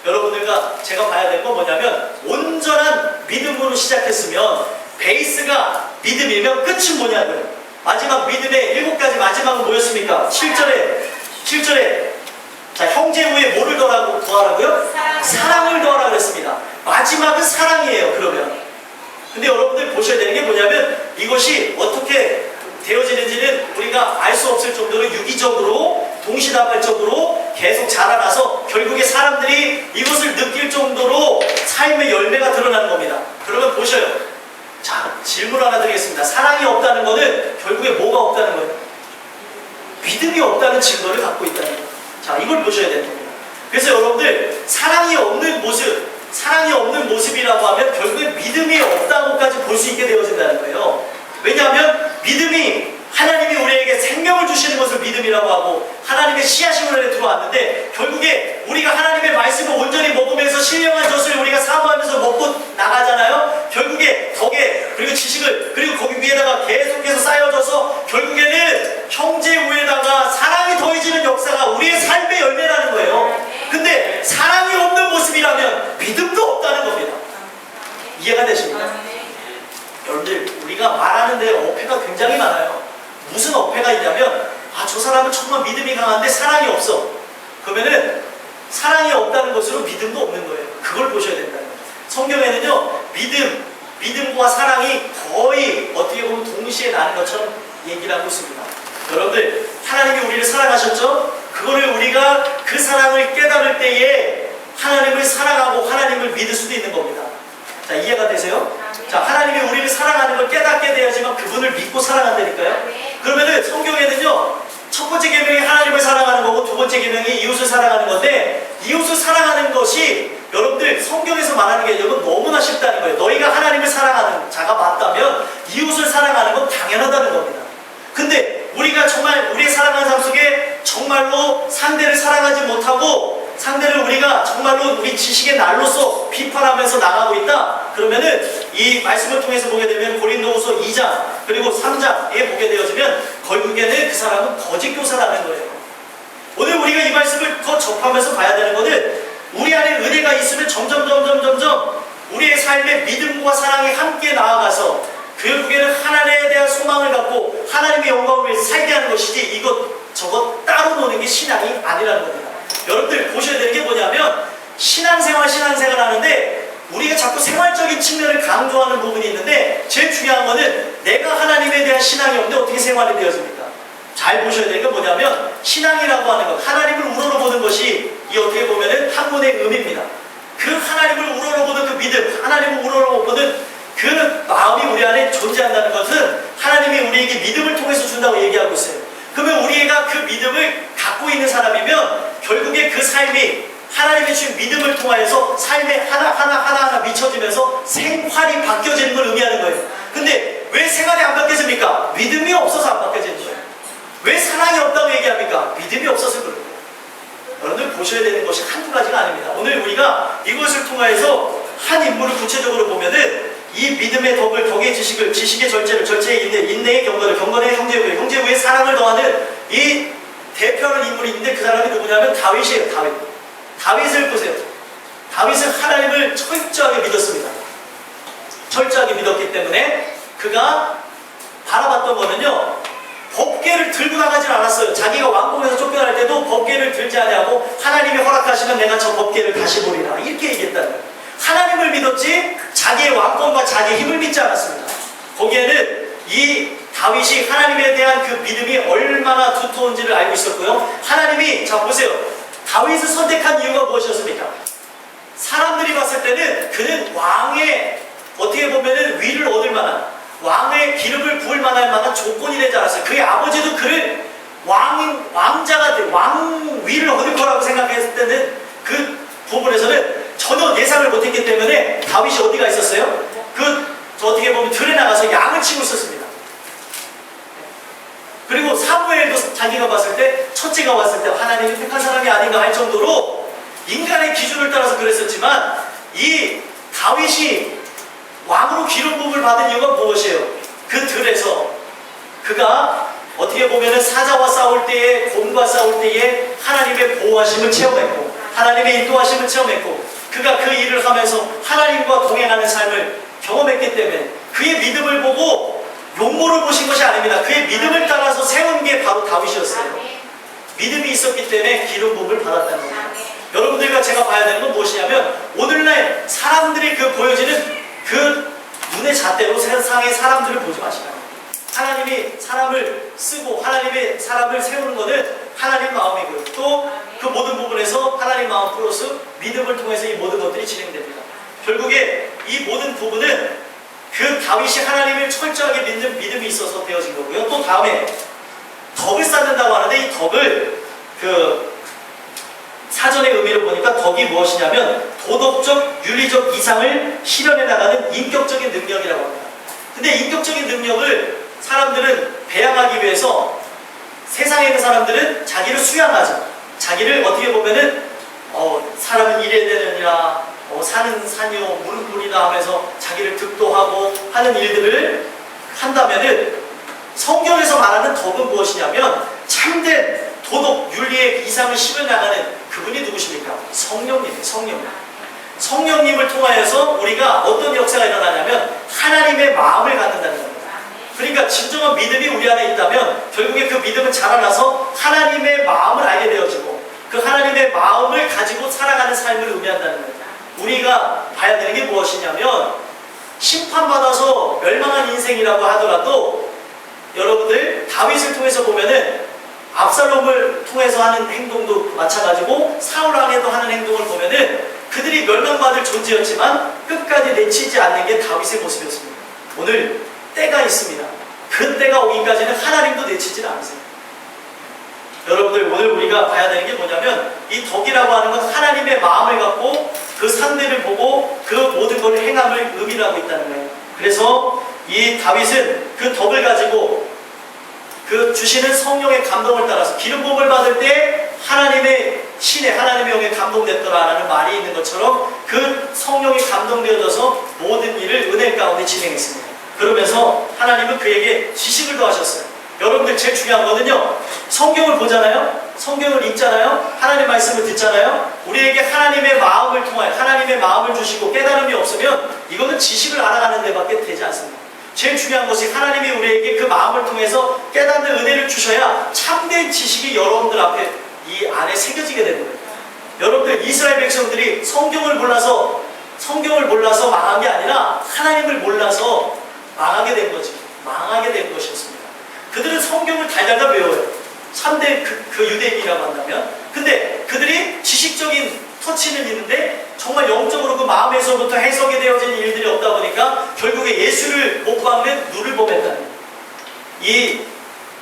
여러분들과 제가 봐야 될 건 뭐냐면, 온전한 믿음으로 시작했으면 베이스가 믿음이면 끝이 뭐냐고요. 마지막 믿음의 7가지 마지막은 뭐였습니까? 7절에 자, 형제 후에 뭐를 더하라고요? 사랑을 더하라고 했습니다. 마지막은 사랑이에요. 그러면 근데 여러분들 보셔야 되는 게 뭐냐면, 이것이 어떻게 되어지는지는 우리가 알 수 없을 정도로 유기적으로 동시다발적으로 계속 자라나서 결국에 사람들이 이것을 느낄 정도로 삶의 열매가 드러나는 겁니다. 그러면 보셔요. 자, 질문 하나 드리겠습니다. 사랑이 없다는 것은 결국에 뭐가 없다는 거예요? 믿음이 없다는 증거를 갖고 있다는 거예요. 자, 이걸 보셔야 되는 겁니다. 그래서 여러분들, 사랑이 없는 모습이라고 하면 결국에 믿음이 없다고까지 볼 수 있게 되어진다는 거예요. 왜냐하면 믿음이, 하나님이 우리에게 생명을 주시는 것을 믿음이라고 하고 하나님의 씨앗이 우리 안에 들어왔는데, 결국에 우리가 하나님의 말씀을 온전히 먹으면서 신령한 젖을 우리가 사모하면서 먹고 나가잖아요. 결국에 덕에, 그리고 지식을, 그리고 거기 위에다가 계속해서 쌓여져서 결국에는 형제 위에다가 사랑이 더해지는 역사가 우리의 삶의 열매라는 거예요. 근데 사랑이 없는 모습이라면 믿음도 없다는 겁니다. 이해가 되십니까? 여러분들, 우리가 말하는데 어폐가 굉장히 많아요. 무슨 어폐가 있냐면, 저 사람은 정말 믿음이 강한데 사랑이 없어. 그러면은 사랑이 없다는 것으로 믿음도 없는 거예요. 그걸 보셔야 된다는 거예요. 성경에는요, 믿음과 사랑이 거의 어떻게 보면 동시에 나는 것처럼 얘기를 하고 있습니다. 여러분들, 하나님이 우리를 사랑하셨죠? 그거를 우리가 그 사랑을 깨달을 때에 하나님을 사랑하고 하나님을 믿을 수도 있는 겁니다. 자, 이해가 되세요? 자, 하나님이 우리를 사랑하는 걸 깨닫게 되어야지만 그분을 믿고 사랑한다니까요? 그러면은 성경에는요, 첫 번째 계명이 하나님을 사랑하는 거고, 두 번째 계명이 이웃을 사랑하는 건데, 이웃을 사랑하는 것이 여러분들 성경에서 말하는 게 여러분 너무나 쉽다는 거예요. 너희가 하나님을 사랑하는 자가 맞다면 이웃을 사랑하는 건 당연하다는 겁니다. 근데 우리가 정말 우리의 사랑하는 삶 속에 정말로 상대를 사랑하지 못하고, 상대를 우리가 정말로 우리 지식의 날로서 비판하면서 나가고 있다. 그러면은 이 말씀을 통해서 보게 되면 고린도후서 2장 그리고 3장에 보게 되어지면 결국에는 그 사람은 거짓 교사라는 거예요. 오늘 우리가 이 말씀을 더 접하면서 봐야 되는 것은, 우리 안에 은혜가 있으면 점점 우리의 삶에 믿음과 사랑이 함께 나아가서 결국에는 하나님의 붙잡고 하나님의 영광을 위해서 살게 하는 것이지 이것 저것 따로 노는 게 신앙이 아니라는 겁니다. 여러분들 보셔야 되는 게 뭐냐면 신앙생활 하는데 우리가 자꾸 생활적인 측면을 강조하는 부분이 있는데 제일 중요한 거는 내가 하나님에 대한 신앙이 없는데 어떻게 생활이 되어집니까? 잘 보셔야 되는 게 뭐냐면 신앙이라고 하는 것, 하나님을 우러러보는 것이 이 어떻게 보면은 학문의 의미입니다. 그 하나님을 우러러보는 그 믿음, 하나님을 우러러보는 그 마음이 우리 안에 존재한다는 것은 하나님이 우리에게 믿음을 통해서 준다고 얘기하고 있어요. 그러면 우리가 그 믿음을 갖고 있는 사람이면 결국에 그 삶이 하나님의 주신 믿음을 통하여서 삶에 하나하나 미쳐지면서 생활이 바뀌어지는 걸 의미하는 거예요. 근데 왜 생활이 안 바뀌어집니까? 믿음이 없어서 안 바뀌어지는 거예요. 왜 사랑이 없다고 얘기합니까? 믿음이 없어서 그런 거예요. 여러분들 보셔야 되는 것이 한두 가지가 아닙니다. 오늘 우리가 이것을 통하여서 한 인물을 구체적으로 보면은 이 믿음의 덕의 지식을, 지식의 절제를, 절제의 인내, 인내의 경건을, 경건의 형제의 형제의 사랑을 더하는 이 대표하는 인물이 있는데 그 사람이 누구냐면 다윗이에요. 다윗을 보세요. 다윗은 하나님을 철저하게 믿었습니다. 철저하게 믿었기 때문에 그가 바라봤던 거는요, 법궤를 들고 나가질 않았어요. 자기가 왕궁에서 쫓겨날 때도 법궤를 들지 않냐고 하나님이 허락하시면 내가 저 법궤를 다시 보리라 이렇게 얘기했다는 거예요. 하나님을 믿었지 자기의 왕권과 자기의 힘을 믿지 않았습니다. 거기에는 이 다윗이 하나님에 대한 그 믿음이 얼마나 두터운지를 알고 있었고요. 하나님이 자 보세요. 다윗을 선택한 이유가 무엇이었습니까? 사람들이 봤을 때는 그는 왕의 어떻게 보면은 위를 얻을 만한 왕의 기름을 부을 만한 조건이 되지 않았어요. 그의 아버지도 그를 왕자가 왕 위를 얻을 거라고 생각했을 때는 그 부분에서는 전혀 예상을 못했기 때문에 다윗이 어디가 있었어요? 어떻게 보면 들에 나가서 양을 치고 있었습니다. 그리고 사무엘도 자기가 봤을 때 첫째가 왔을 때 하나님이 택한 사람이 아닌가 할 정도로 인간의 기준을 따라서 그랬었지만 이 다윗이 왕으로 기름 부음을 받은 이유가 무엇이에요? 그 들에서 그가 어떻게 보면 사자와 싸울 때에 곰과 싸울 때에 하나님의 보호하심을 체험했고 하나님의 인도하심을 체험했고 그가 그 일을 하면서 하나님과 동행하는 삶을 경험했기 때문에 그의 믿음을 보고 용모를 보신 것이 아닙니다. 그의 믿음을 따라서 세운 게 바로 다윗이었어요. 믿음이 있었기 때문에 기름 부음을 받았다는 겁니다. 여러분들과 제가 봐야 되는 건 무엇이냐면 오늘날 사람들이 그 보여지는 그 눈의 잣대로 세상의 사람들을 보지 마시라. 하나님이 사람을 쓰고 하나님의 사람을 세우는 것은 하나님 마음이고요. 또 그 모든 부분에서 하나님 마음 플러스 믿음을 통해서 이 모든 것들이 진행됩니다. 결국에 이 모든 부분은 그 다윗이 하나님을 철저하게 믿는 믿음이 있어서 되어진 거고요. 또 다음에 덕을 쌓는다고 하는데 이 덕을 사전의 의미를 보니까 덕이 무엇이냐면 도덕적, 윤리적 이상을 실현해 나가는 인격적인 능력이라고 합니다. 근데 인격적인 능력을 사람들은 배양하기 위해서 세상에 있는 사람들은 자기를 수양하죠. 자기를 어떻게 보면은 사람은 이래야 되느니라 사는 산이요 물은 물이다 하면서 자기를 득도하고 하는 일들을 한다면은 성경에서 말하는 덕은 무엇이냐면 참된 도덕, 윤리의 이상을 실현나가는 그분이 누구십니까? 성령님. 성령님을 통하여서 우리가 어떤 역사가 일어나냐면 하나님의 마음을 갖는다는 겁니다. 그러니까 진정한 믿음이 우리 안에 있다면 결국에 그 믿음은 자라나서 하나님의 마음을 알게 되어지고 그 하나님의 마음을 가지고 살아가는 삶을 의미한다는 겁니다. 우리가 봐야 되는 게 무엇이냐면 심판받아서 멸망한 인생이라고 하더라도 여러분들 다윗을 통해서 보면은 압살롬을 통해서 하는 행동도 마찬가지고 사울왕에도 하는 행동을 보면은 그들이 멸망받을 존재였지만 끝까지 내치지 않는 게 다윗의 모습이었습니다. 오늘 때가 있습니다. 그 때가 오기까지는 하나님도 내치질 않으세요. 여러분들 오늘 우리가 봐야 되는 게 뭐냐면 이 덕이라고 하는 건 하나님의 마음을 갖고 그 상대를 보고 그 모든 것을 행함을 의미하고 있다는 거예요. 그래서 이 다윗은 그 덕을 가지고 그 주시는 성령의 감동을 따라서 기름 부음을 받을 때 하나님의 신의 하나님의 영에 감동됐더라라는 말이 있는 것처럼 그 성령이 감동되어져서 모든 일을 은혜 가운데 진행했습니다. 그러면서 하나님은 그에게 지식을 더하셨어요. 여러분들 제일 중요한 거는요, 성경을 보잖아요, 성경을 읽잖아요, 하나님 말씀을 듣잖아요. 우리에게 하나님의 마음을 통하여 하나님의 마음을 주시고 깨달음이 없으면 이거는 지식을 알아가는 데밖에 되지 않습니다. 제일 중요한 것이 하나님이 우리에게 그 마음을 통해서 깨닫는 은혜를 주셔야 참된 지식이 여러분들 앞에 이 안에 새겨지게 되는 거예요. 여러분들 이스라엘 백성들이 성경을 몰라서 망한 게 아니라 하나님을 몰라서 망하게 된 거지. 망하게 된 것이었습니다. 그들은 성경을 달달달 외워요. 참된 그 유대인이라고 한다면. 근데 그들이 지식적인 터치는 있는데 정말 영적으로 그 마음에서부터 해석이 되어진 일들이 없다 보니까 결국에 예수를 못 받는 눈을 범했다는 거예요. 이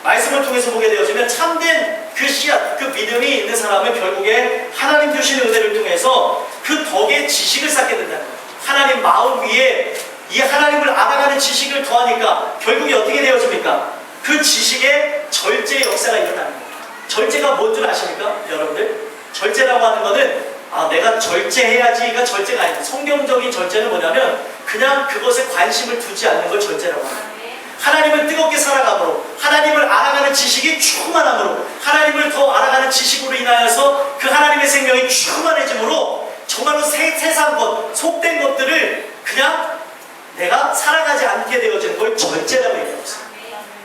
말씀을 통해서 보게 되어지면 참된 그 씨앗, 그 믿음이 있는 사람은 결국에 하나님 주시는 은혜를 통해서 그 덕에 지식을 쌓게 된다는 거예요. 하나님 마음 위에 이 하나님을 알아가는 지식을 더하니까 결국에 어떻게 되어집니까? 그 지식에 절제의 역사가 일어나는 거예요. 절제가 뭔 줄 아십니까? 여러분들? 절제라고 하는 거는 내가 절제해야지가 절제가 아니다. 성경적인 절제는 뭐냐면 그냥 그것에 관심을 두지 않는 걸 절제라고 합니다. 하나님을 뜨겁게 살아감으로, 하나님을 알아가는 지식이 충만함으로, 하나님을 더 알아가는 지식으로 인하여서 그 하나님의 생명이 충만해짐으로 정말로 세상 것, 속된 것들을 그냥 내가 살아가지 않게 되어지는 걸 절제라고 얘기하고 있습니다.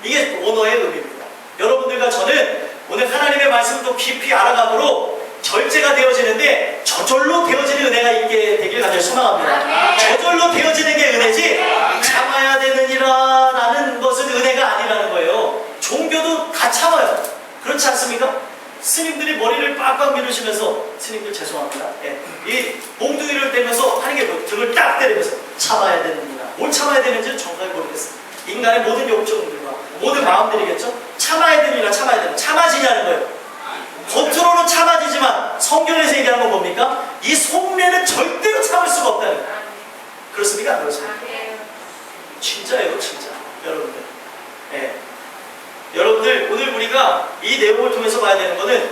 이게 언어의 의미입니다. 여러분들과 저는 오늘 하나님의 말씀을 더 깊이 알아감으로 절제가 되어지는데 저절로 되어지는 은혜가 있게 되길 간절히 소망합니다. 저절로 되어지는 게 은혜지 참아야 되느니라 라는 것은 은혜가 아니라는 거예요. 종교도 다 참아요. 그렇지 않습니까? 스님들이 머리를 빡빡 밀으시면서, 스님들 죄송합니다. 이 몽둥이를 대면서 하는 게 뭐, 등을 딱 때리면서 참아야 되느니라. 뭘 참아야 되는지는 정확히 모르겠어요. 인간의 모든 욕정들과 모든 마음들이겠죠? 참아야 되느니라, 참아야 되느니라. 참아지냐는 거예요. 겉으로는 참아지지만 성경에서 얘기하는 건 뭡니까? 이 속내는 절대로 참을 수가 없다는 거예요. 그렇습니까? 그렇습니까? 진짜예요, 진짜. 여러분들. 여러분들, 오늘 우리가 이 내용을 통해서 봐야 되는 거는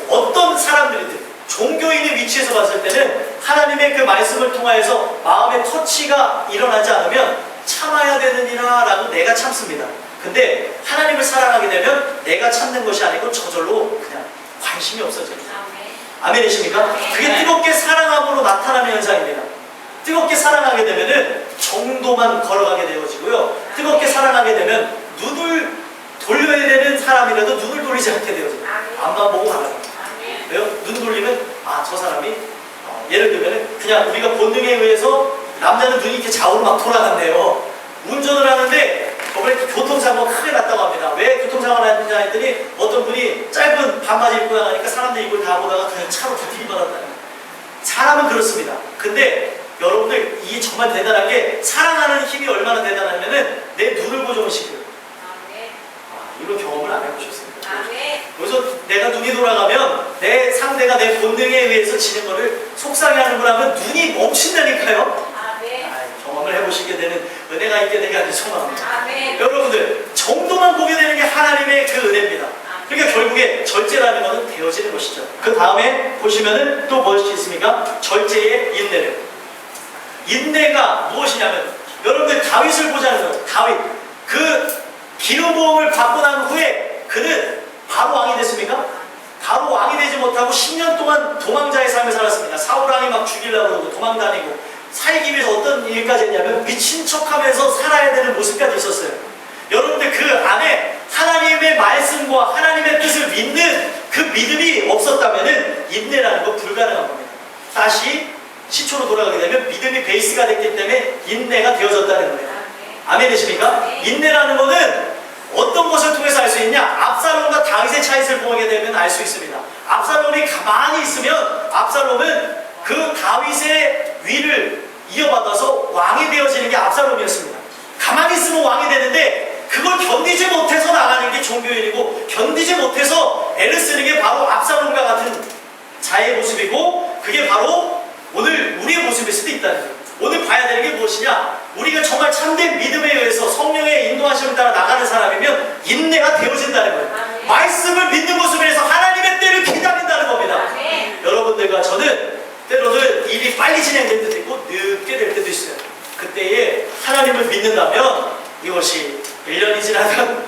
어떤 사람들이든 종교인의 위치에서 봤을 때는 하나님의 그 말씀을 통하여서 마음의 터치가 일어나지 않으면 참아야 되느니라 라고 내가 참습니다. 근데 하나님을 사랑하게 되면 내가 참는 것이 아니고 저절로 그냥 관심이 없어져요. 아멘이십니까? 그게 뜨겁게 사랑함으로 나타나는 현상입니다. 뜨겁게 사랑하게 되면은 정도만 걸어가게 되어지고요. 뜨겁게 사랑하게 되면 눈을 돌려야 되는 사람이라도 눈을 돌리지 않게 되어져요. 앞만 보고 가라요. 왜요? 눈 돌리면 저 사람이 예를 들면 그냥 우리가 본능에 의해서 남자는 눈이 이렇게 좌우로 막 돌아간대요. 운전을 하는데 저번에 교통사고가 크게 났다고 합니다. 왜 교통사고가 났느냐 했더니 어떤 분이 짧은 반바지 입고 나가니까 사람들이 이걸 다 보다가 그냥 차로 다 들이받았다는 거예요. 사람은 그렇습니다. 근데 여러분들 이게 정말 대단한 게 사랑하는 힘이 얼마나 대단하면은 내 눈을 고정시켜요. 이런 경험을 안 해보셨습니까? 그래서 내가 눈이 돌아가면 내 상대가 내 본능에 의해서 지는 거를 속상해하는 거라면 눈이 멈춘다니까요. 경험을 해보시게 되는 은혜가 있게 되게 하는 소망합니다. 여러분들 정도만 보게 되는 게 하나님의 그 은혜입니다. 그러니까 결국에 절제라는 것은 되어지는 것이죠. 그 다음에 보시면은 또 무엇이 있습니까? 절제의 인내를. 인내가 무엇이냐면 여러분들 다윗을 보자는 거예요. 다윗 그 기름 부음을 받고 난 후에 그는 바로 왕이 됐습니까? 바로 왕이 되지 못하고 10년 동안 도망자의 삶을 살았습니다. 사울 왕이 막 죽이려고 그러고 도망다니고 살기 위해서 어떤 일까지 했냐면 미친 척하면서 살아야 되는 모습까지 있었어요. 여러분들 그 안에 하나님의 말씀과 하나님의 뜻을 믿는 그 믿음이 없었다면 인내라는 건 불가능한 겁니다. 다시 시초로 돌아가게 되면 믿음이 베이스가 됐기 때문에 인내가 되어졌다는 거예요. 아멘이십니까? 인내라는 거는 어떤 것을 통해서 알 수 있냐? 압살롬과 다윗의 차이를 보게 되면 알 수 있습니다. 압살롬이 가만히 있으면 압살롬은 그 다윗의 위를 이어받아서 왕이 되어지는 게 압살롬이었습니다. 가만히 있으면 왕이 되는데 그걸 견디지 못해서 나가는 게 종교인이고 견디지 못해서 애를 쓰는 게 바로 압살롬과 같은 자의 모습이고 그게 바로 오늘 우리의 모습일 수도 있다는 거예요. 오늘 봐야 되는 게 무엇이냐? 우리가 정말 참된 믿음에 의해서 성령의 인도하심을 따라 나가는 사람이면 인내가 되어진다는 거예요. 말씀을 믿는 모습에 대해서 하나님의 때를 기다린다는 겁니다. 여러분들과 저는 때로는 일이 빨리 진행될 때도 있고 늦게 될 때도 있어요. 그때에 하나님을 믿는다면 이것이 1년이 지나든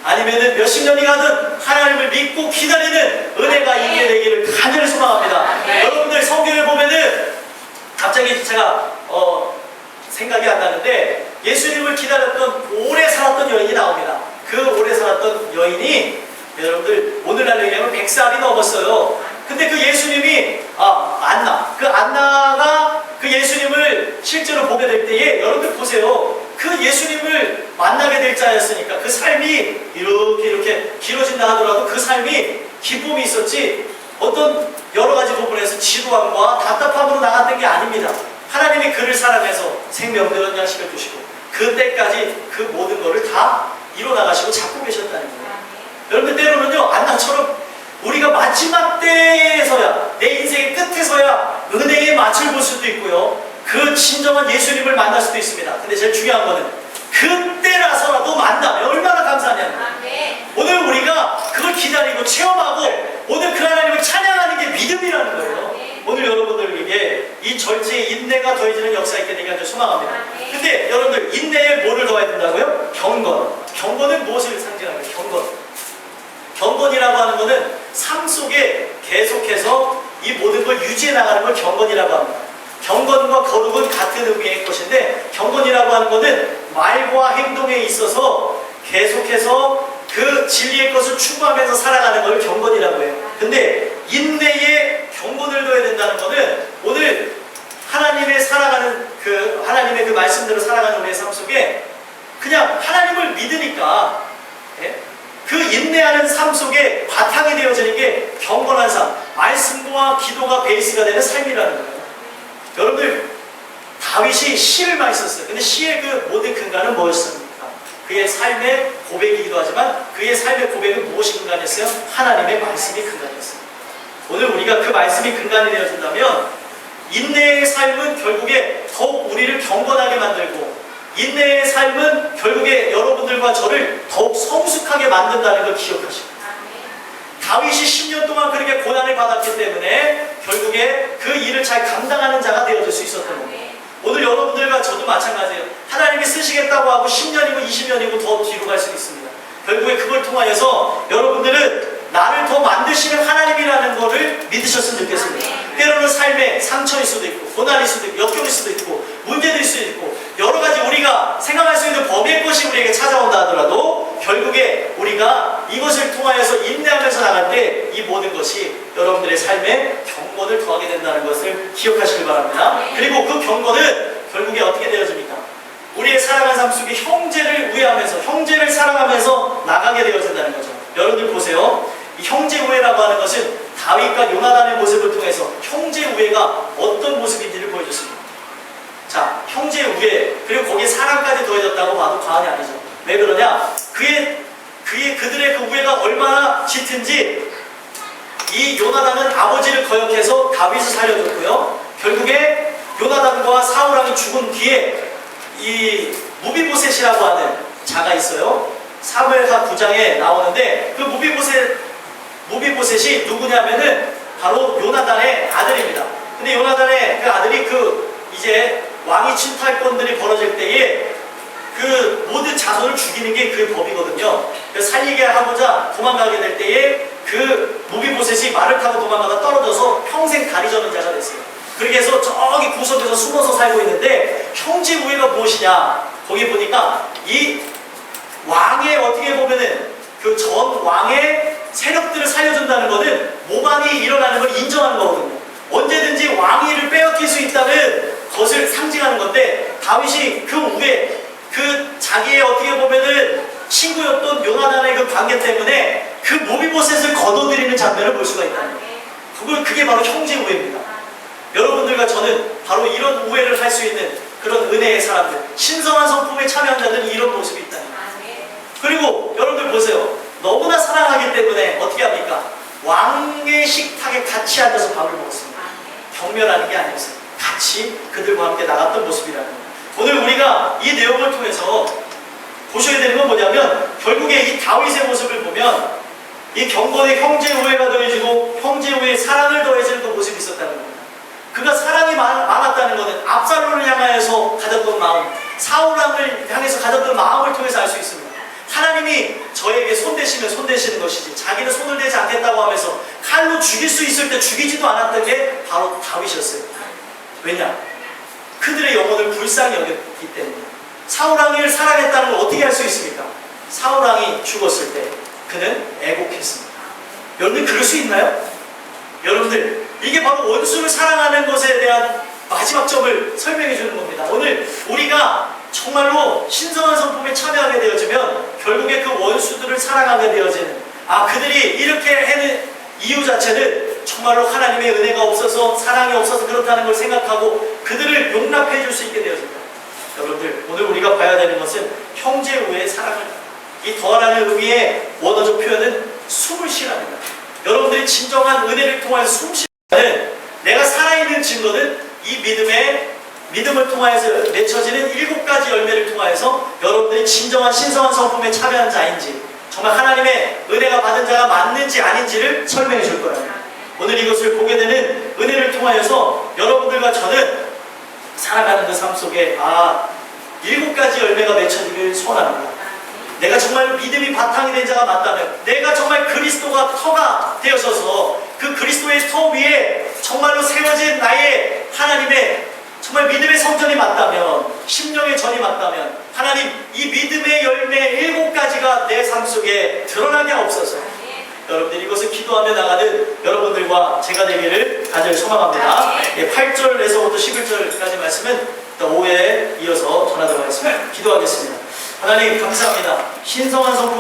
아니면은 몇십 년이 가든 하나님을 믿고 기다리는 은혜가 있게 되기를 간절히 소망합니다. 여러분들 성경을 보면은 갑자기 제가 생각이 안 나는데 예수님을 기다리는 보세요. 그 예수님을 만나게 될 자였으니까 그 삶이 이렇게 길어진다 하더라도 그 삶이 기쁨이 있었지 어떤 여러 가지 부분에서 지루함과 답답함으로 나갔던 게 아닙니다. 하나님이 그를 사랑해서 생명도 연장시켜 주시고 그때까지 그 모든 것을 다 이뤄나가시고 잡고 계셨다는 거예요. 여러분들 때로는요, 안나처럼 우리가 마지막 때에서야, 내 인생의 끝에서야 은혜의 맛을 볼 수도 있고요, 그 진정한 예수님을 만날 수도 있습니다. 근데 제일 중요한 거는 그때라서라도 만나면 얼마나 감사하냐는 거예요. 오늘 우리가 그걸 기다리고 체험하고 오늘 그 하나님을 찬양하는 게 믿음이라는 거예요. 오늘 여러분들에게 이 절제의 인내가 더해지는 역사가 있게 되기를 소망합니다. 근데 여러분들 인내에 뭐를 더해야 된다고요? 경건. 경건은 무엇을 상징하는 거예요? 경건. 경건이라고 하는 것은 삶 속에 계속해서 이 모든 걸 유지해 나가는 걸 경건이라고 합니다. 경건과 거룩은 같은 의미의 것인데 경건이라고 하는 것은 말과 행동에 있어서 계속해서 그 진리의 것을 추구하면서 살아가는 걸 경건이라고 해요. 근데 인내에 경건을 둬야 된다는 것은 오늘 하나님의 살아가는 하나님의 그 말씀대로 살아가는 우리의 삶 속에 그냥 하나님을 믿으니까 그 인내하는 삶 속에 바탕이 되어지는 게 경건한 삶, 말씀과 기도가 베이스가 되는 삶이라는 거예요. 여러분들 다윗이 시를 많이 썼어요. 근데 시의 그 모든 근간은 뭐였습니까? 그의 삶의 고백이기도 하지만 그의 삶의 고백은 무엇이 근간이었어요? 하나님의 말씀이 근간이었어요. 오늘 우리가 그 말씀이 근간이 되어진다면 인내의 삶은 결국에 더욱 우리를 경건하게 만들고 인내의 삶은 결국에 여러분들과 저를 더욱 성숙하게 만든다는 걸 기억하시고 다윗이 10년 동안 그렇게 고난을 받았기 때문에 결국에 그 일을 잘 감당하는 자가 되어질 수 있었던 겁니다. 오늘 여러분들과 저도 마찬가지예요. 하나님이 쓰시겠다고 하고 10년이고 20년이고 더 뒤로 갈 수 있습니다. 결국에 그걸 통하여서 여러분들은 나를 더 만드시는 하나님이라는 것을 믿으셨으면 좋겠습니다. 때로는 삶에 상처일 수도 있고 고난일 수도 있고 역경일 수도 있고 문제될 수도 있고 여러 가지 우리가 생각할 수 있는 범의 것이 우리에게 찾아온다 하더라도 결국에 우리가 이것을 통하여서 인내하면서 나갈 때 이 모든 것이 여러분들의 삶에 경건을 더하게 된다는 것을 기억하시길 바랍니다. 그리고 그 경건은 결국에 어떻게 되어집니까? 우리의 살아가는 삶 속에 형제를 우애하면서 형제를 사랑하면서 나가게 되어진다는 거죠. 여러분들 보세요. 이 형제 우애라고 하는 것은 다윗과 요나단의 모습을 통해서 형제 우애가 어떤 모습인지를 보여줬습니다. 자, 형제 우애 그리고 거기에 사랑까지 더해졌다고 봐도 과언이 아니죠. 왜 그러냐? 그들의 그 우애가 얼마나 짙은지 이 요나단은 아버지를 거역해서 다윗을 살려줬고요. 결국에 요나단과 사울왕이 죽은 뒤에 이 무비보셋이라고 하는 자가 있어요. 사무엘하 9장에 나오는데 그 무비보셋이 누구냐면은 바로 요나단의 아들입니다. 근데 요나단의 그 아들이 이제 왕위 침탈권들이 벌어질 때에 그 모든 자손을 죽이는 게 그 법이거든요. 그래서 살리게 하고자 도망가게 될 때에 그 무비보셋이 말을 타고 도망가다 떨어져서 평생 다리 저는 자가 됐어요. 그렇게 해서 저기 구석에서 숨어서 살고 있는데 형제 우애가 무엇이냐? 거기 보니까 이 왕의 어떻게 보면은 그 전 왕의 세력들을 살려준다는 것은 모방이 일어나는 걸 인정하는 거거든요. 언제든지 왕위를 빼앗길 수 있다는 것을 상징하는 건데 다윗이 그 우애 그 자기의 어떻게 보면은 친구였던 요나단의 그 관계 때문에 그 무비보셋을 거둬들이는 장면을 볼 수가 있다는 거예요. 그게 바로 형제 우애입니다. 여러분들과 저는 바로 이런 우애를 할 수 있는 그런 은혜의 사람들, 신성한 성품에 참여한 자들은 이런 모습이 있다는 거예요. 그리고 여러분들 보세요. 너무나 사랑하기 때문에 어떻게 합니까? 왕의 식탁에 같이 앉아서 밥을 먹었습니다. 경멸하는 게 아니었어요. 같이 그들과 함께 나갔던 모습이라는 거예요. 오늘 우리가 이 내용을 통해서 보셔야 되는 건 뭐냐면 결국에 이 다윗의 모습을 보면 이 경건의 형제 우애가 더해지고 형제 우애의 사랑을 더해지는 그 모습이 있었다는 겁니다. 그가 사랑이 많았다는 것은 압살롬을 향하여서 가졌던 마음, 사울왕을 향해서 가졌던 마음을 통해서 알 수 있습니다. 하나님이 저에게 손대시면 손대시는 것이지 자기는 손을 대지 않겠다고 하면서 칼로 죽일 수 있을 때 죽이지도 않았던 게 바로 다윗이었어요. 왜냐? 그들의 영혼을 불쌍히 여겼기 때문에. 사울왕을 사랑했다는 걸 어떻게 할 수 있습니까? 사울왕이 죽었을 때 그는 애곡했습니다. 여러분들 그럴 수 있나요? 여러분들 이게 바로 원수를 사랑하는 것에 대한 마지막 점을 설명해 주는 겁니다. 오늘 우리가 정말로 신성한 성품에 참여하게 되어지면 결국에 그 원수들을 사랑하게 되어지는, 그들이 이렇게 하는 이유 자체는 정말로 하나님의 은혜가 없어서, 사랑이 없어서 그렇다는 걸 생각하고 그들을 용납해 줄 수 있게 되어집니다. 여러분들, 오늘 우리가 봐야 되는 것은 형제 우애의 사랑을, 이 더하라는 의미의 원어적 표현은 숨을 쉬랍니다. 여러분들이 진정한 은혜를 통하여서 숨 쉬는, 내가 살아있는 증거는 이 믿음을 통하여서 맺혀지는 7가지 열매를 통하여서 여러분들이 진정한 신성한 성품에 참여한 자인지, 정말 하나님의 은혜가 받은 자가 맞는지 아닌지를 설명해 줄 거예요. 오늘 이것을 보게 되는 은혜를 통하여서 여러분들과 저는 살아가는 그 삶 속에 7가지 열매가 맺혀지길 소원합니다. 내가 정말 믿음이 바탕이 된 자가 맞다면, 내가 정말 그리스도가 터가 되어서서 그 그리스도의 터 위에 정말로 세워진 나의 하나님의 정말 믿음의 성전이 맞다면, 심령의 전이 맞다면, 하나님 이 믿음의 열매 7가지가 내 삶 속에 드러나게 없어서 여러분들이 이것을 기도하며 나가는 여러분들과 제가 되기를 간절히 소망합니다. 8절에서부터 11절까지 말씀은 또 5회에 이어서 전하도록 하겠습니다. 기도하겠습니다. 하나님 감사합니다. 신성한 성품